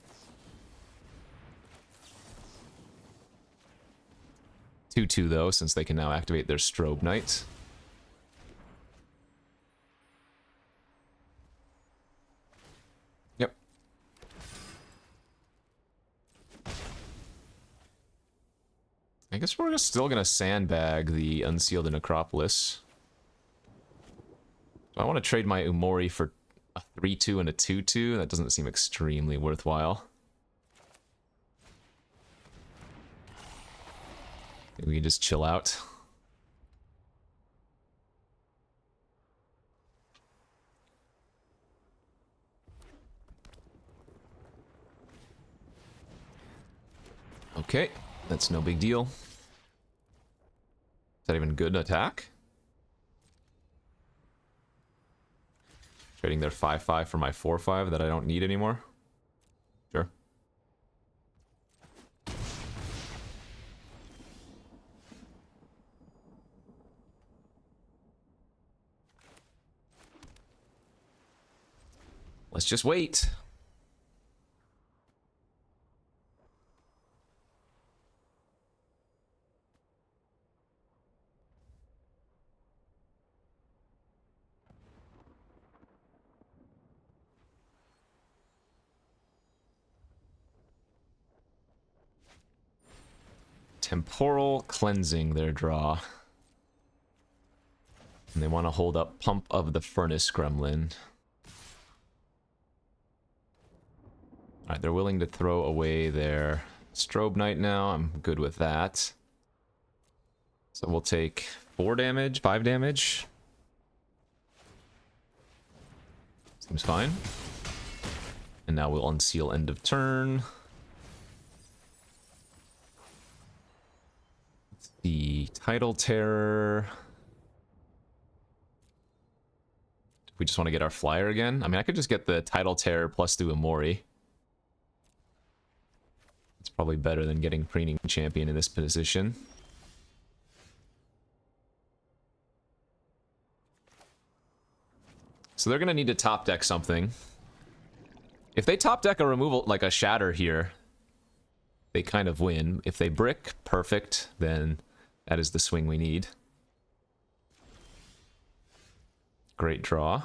2/2 though, since they can now activate their Strobe Knight. Yep. I guess we're still going to sandbag the Unsealed Necropolis. I want to trade my Umori for a 3/2 and a 2/2. That doesn't seem extremely worthwhile. Maybe we can just chill out. Okay, that's no big deal. Is that even good attack? Trading their 5/5 for my 4/5 that I don't need anymore. Sure. Let's just wait. Temporal cleansing their draw. And they want to hold up Pump of the Furnace Gremlin. Alright, they're willing to throw away their Strobe Knight now. I'm good with that. So we'll take 4 damage, 5 damage. Seems fine. And now we'll unseal end of turn. The Tidal Terror. We just want to get our flyer again. I mean, I could just get the Tidal Terror plus the Umori. It's probably better than getting Preening Champion in this position. So they're going to need to top deck something. If they top deck a removal, like a Shatter here, they kind of win. If they brick, perfect, then that is the swing we need. Great draw.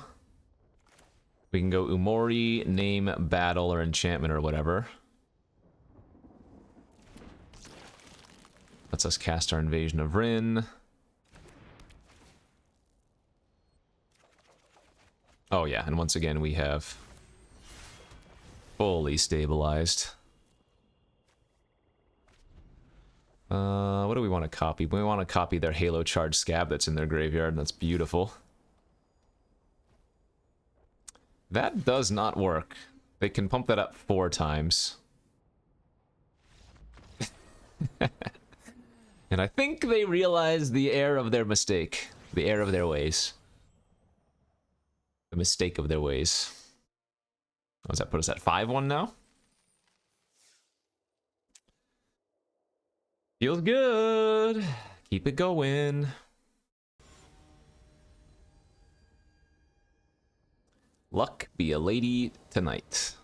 We can go Umori, Name, Battle, or Enchantment, or whatever. Lets us cast our Invasion of Rin. Oh yeah, and once again we have fully stabilized. What do we want to copy? We want to copy their Halo Charge Scab that's in their graveyard, and that's beautiful. That does not work. They can pump that up 4 times. And I think they realize the error of their mistake. The error of their ways. The mistake of their ways. Oh, does that put us at 5-1 now? Feels good. Keep it going. Luck be a lady tonight.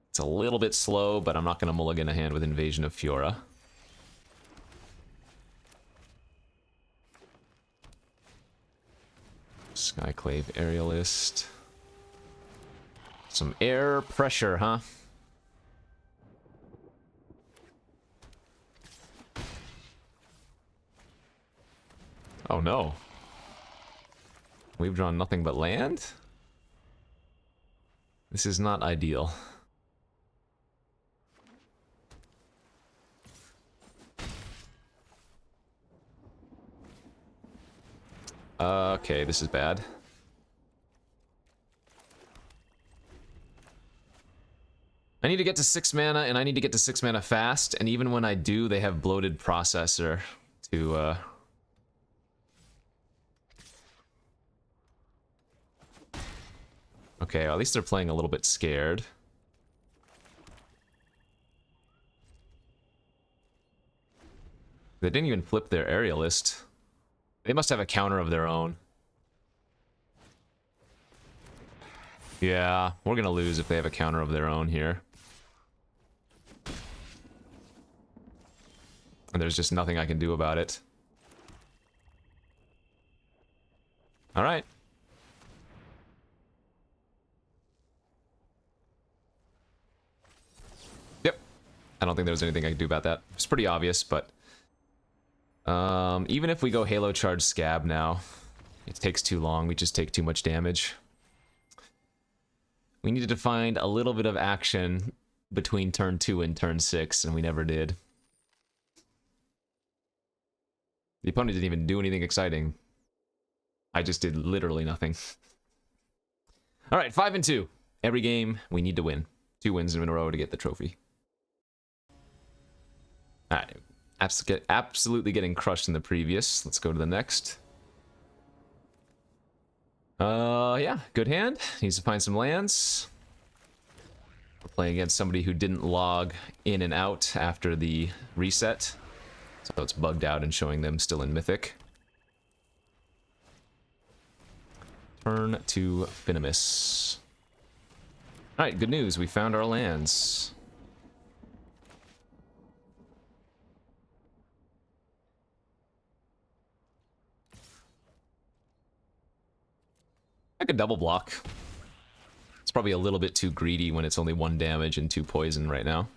It's a little bit slow, but I'm not going to mulligan a hand with Invasion of Fiora. Skyclave Aerialist. Some air pressure, huh? Oh no. We've drawn nothing but land? This is not ideal. Okay, this is bad. I need to get to 6 mana, and I need to get to 6 mana fast, and even when I do, they have Bloated Processor to, Okay, well, at least they're playing a little bit scared. They didn't even flip their Aerialist. They must have a counter of their own. Yeah, we're gonna lose if they have a counter of their own here. And there's just nothing I can do about it. Alright. Yep. I don't think there was anything I could do about that. It's pretty obvious, but... even if we go Halo Charge Scab now, it takes too long. We just take too much damage. We needed to find a little bit of action between turn 2 and turn 6, and we never did. The opponent didn't even do anything exciting. I just did literally nothing. Alright, 5-2. Every game, we need to win. 2 wins in a row to get the trophy. Alright. Absolutely getting crushed in the previous. Let's go to the next. Yeah, good hand. Needs to find some lands. We're playing against somebody who didn't log in and out after the reset. So it's bugged out and showing them still in Mythic. Turn to Finimus. Alright, good news. We found our lands. I could double block. It's probably a little bit too greedy when it's only 1 damage and 2 poison right now.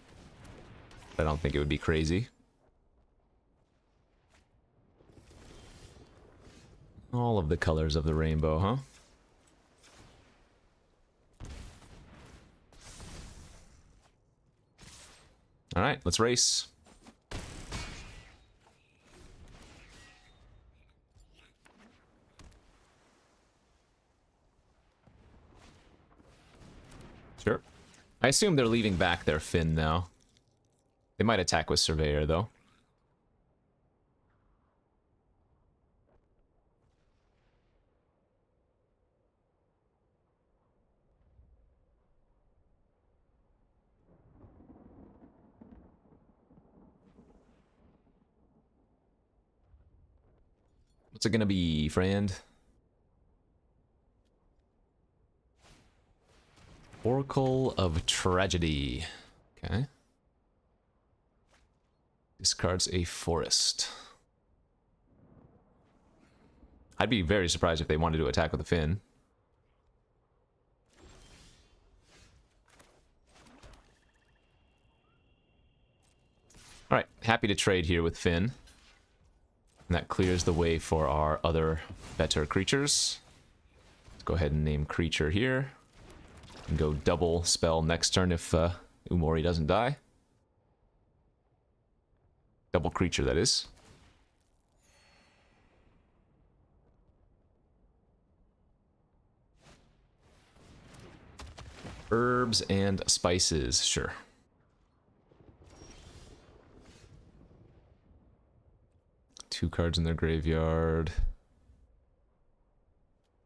I don't think it would be crazy. All of the colors of the rainbow, huh? Alright, let's race. Sure. I assume they're leaving back their Finn now. They might attack with Surveyor, though. What's it gonna be, friend? Oracle of Tragedy. Okay. Discards a forest. I'd be very surprised if they wanted to attack with a Finn. Alright, happy to trade here with Finn. And that clears the way for our other better creatures. Let's go ahead and name creature here. And go double spell next turn if Umori doesn't die. Double creature, that is. Herbs and spices, sure. Two cards in their graveyard.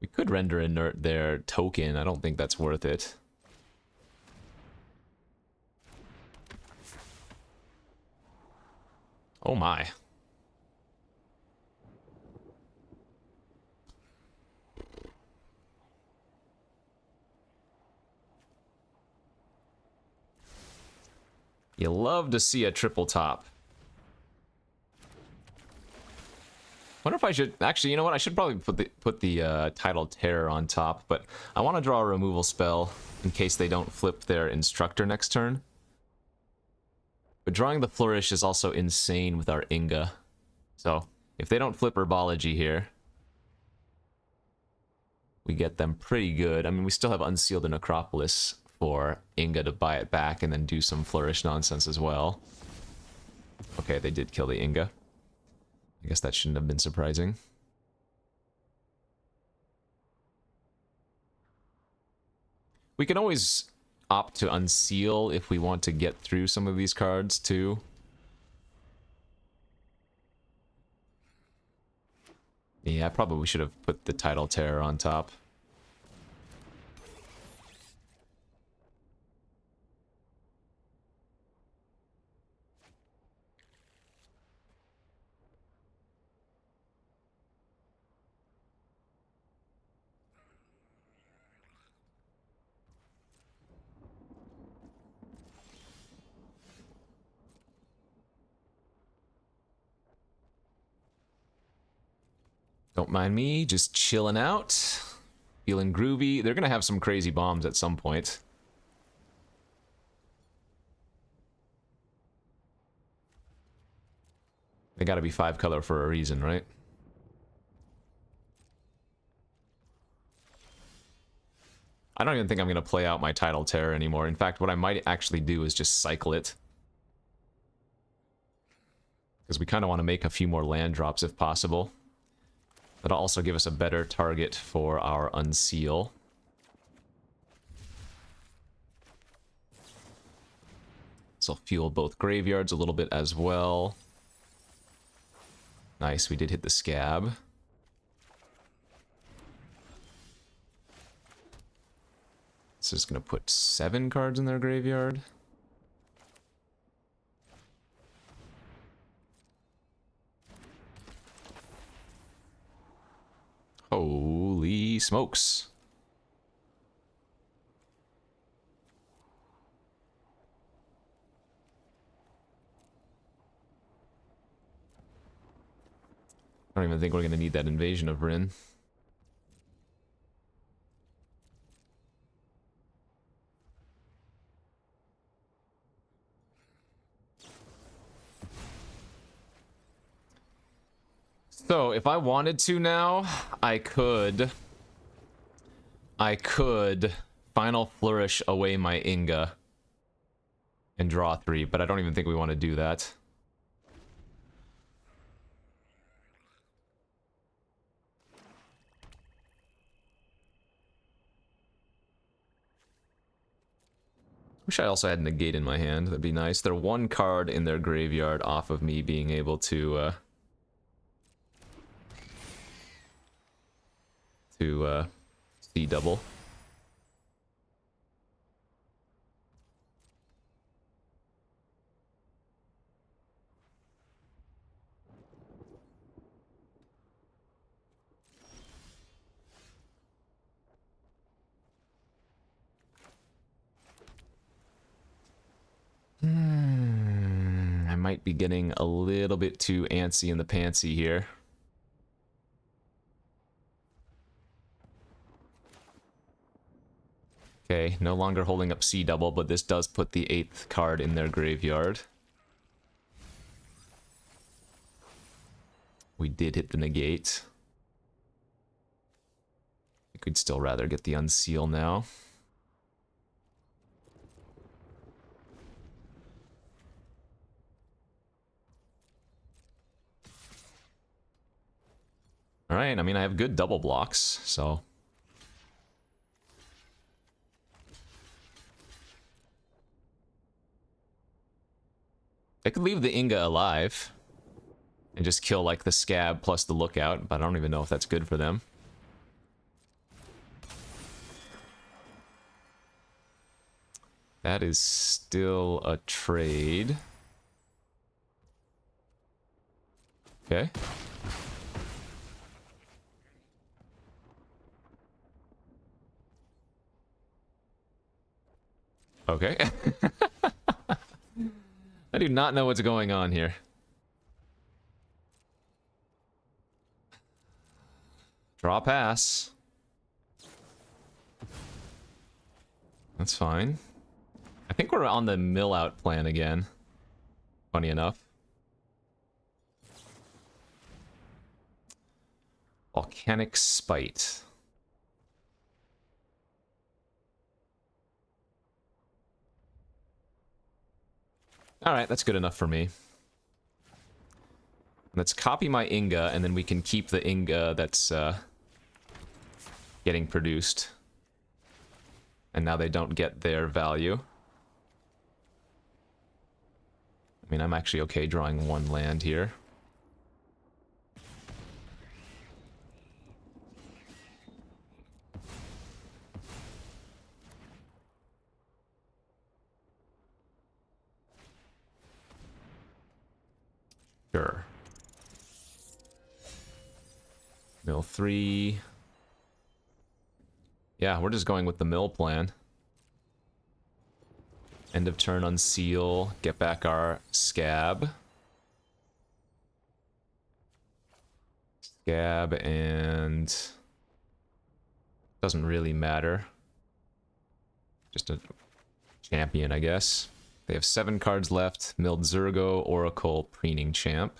We could render inert their token. I don't think that's worth it. Oh my. You love to see a triple top. Wonder if I should actually, you know what? I should probably put the Tidal Terror on top, but I want to draw a removal spell in case they don't flip their Instructor next turn. But drawing the Flourish is also insane with our Inga. So if they don't flip Herbology here, we get them pretty good. I mean, we still have Unsealed and Necropolis for Inga to buy it back and then do some Flourish nonsense as well. Okay, they did kill the Inga. I guess that shouldn't have been surprising. We can always opt to unseal if we want to get through some of these cards too. Yeah, probably we should have put the Tidal Terror on top. Don't mind me, just chilling out. Feeling groovy. They're gonna have some crazy bombs at some point. They gotta be 5 color for a reason, right? I don't even think I'm gonna play out my Tidal Terror anymore. In fact, what I might actually do is just cycle it. Because we kind of want to make a few more land drops if possible. That'll also give us a better target for our Unseal. This will fuel both graveyards a little bit as well. Nice, we did hit the scab. This is going to put 7 cards in their graveyard. Holy smokes. I don't even think we're going to need that invasion of Bryn. So, if I wanted to now, I could Final Flourish away my Inga and draw 3, but I don't even think we want to do that. Wish I also had Negate in my hand. That'd be nice. They're 1 card in their graveyard off of me being able to see double. I might be getting a little bit too antsy in the pantsy here. Okay, no longer holding up C double, but this does put the 8th card in their graveyard. We did hit the negate. I think we'd still rather get the unseal now. Alright, I mean, I have good double blocks, so... I could leave the Inga alive and just kill, like, the Scab plus the Lookout, but I don't even know if that's good for them. That is still a trade. Okay. Okay. I do not know what's going on here. Draw pass. That's fine. I think we're on the mill out plan again. Funny enough. Volcanic Spite. Alright, that's good enough for me. Let's copy my Inga, and then we can keep the Inga that's getting produced. And now they don't get their value. I mean, I'm actually okay drawing 1 land here. Sure. Mill 3. Yeah, we're just going with the mill plan. End of turn unseal, get back our Scab. Scab and... doesn't really matter. Just a champion, I guess. They have 7 cards left. Milled Zurgo, Oracle, Preening Champ.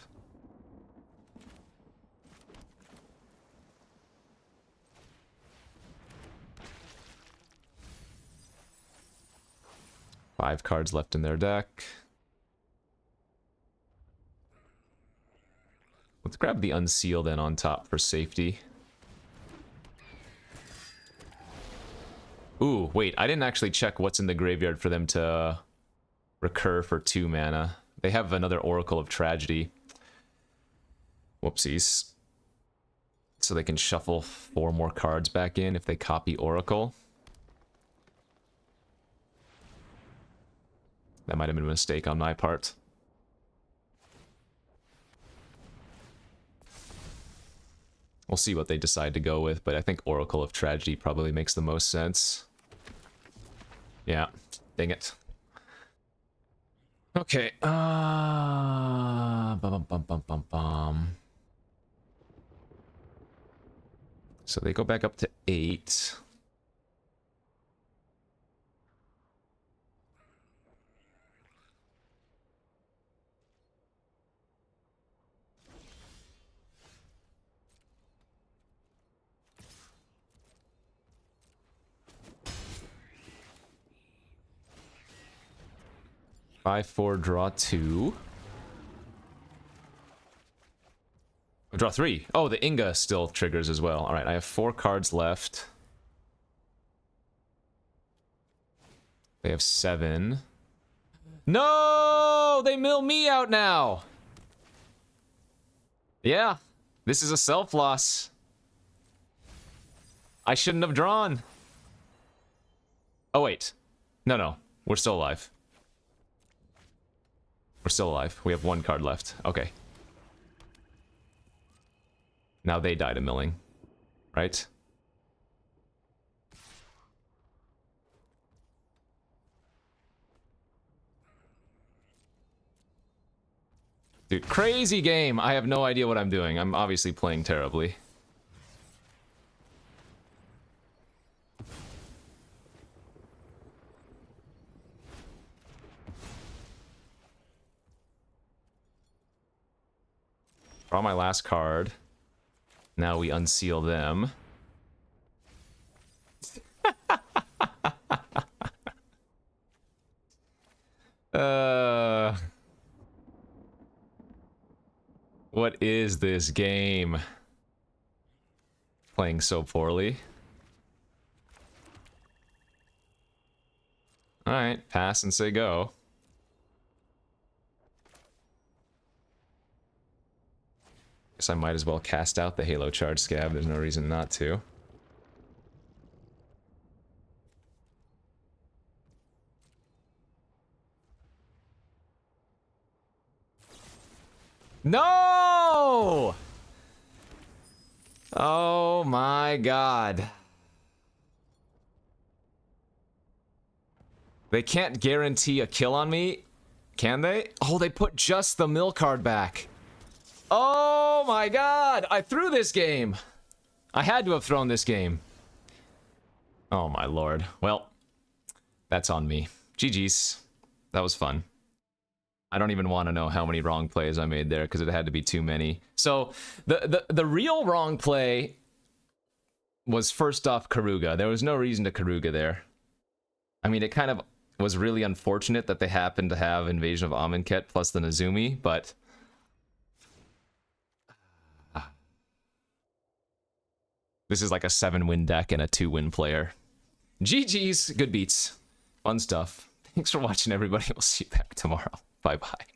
Five cards left in their deck. Let's grab the Unseal then on top for safety. Ooh, wait, I didn't actually check what's in the graveyard for them to recur for 2 mana. They have another Oracle of Tragedy. Whoopsies. So they can shuffle 4 more cards back in if they copy Oracle. That might have been a mistake on my part. We'll see what they decide to go with, but I think Oracle of Tragedy probably makes the most sense. Yeah, dang it. Okay, So they go back up to 8. Five, 4, draw 2. Oh, draw 3. Oh, the Inga still triggers as well. Alright, I have 4 cards left. They have 7. No! They mill me out now! Yeah, this is a self-loss. I shouldn't have drawn. Oh, wait. No, we're still alive. We're still alive. We have 1 card left. Okay. Now they die to milling. Right? Dude, crazy game. I have no idea what I'm doing. I'm obviously playing terribly. Draw my last card. Now we unseal them. What is this game? Playing so poorly. Alright, pass and say go. Guess I might as well cast out the Halo Charge Scab, there's no reason not to. No! Oh my god. They can't guarantee a kill on me, can they? Oh, they put just the mill card back. Oh my god! I threw this game! I had to have thrown this game. Oh my lord. Well, that's on me. GG's. That was fun. I don't even want to know how many wrong plays I made there, because it had to be too many. So, the real wrong play was first off Karuga. There was no reason to Karuga there. I mean, it kind of was really unfortunate that they happened to have Invasion of Amonkhet plus the Nezumi, but... This is like a 7-win deck and a 2-win player. GG's, good beats. Fun stuff. Thanks for watching, everybody. We'll see you back tomorrow. Bye-bye.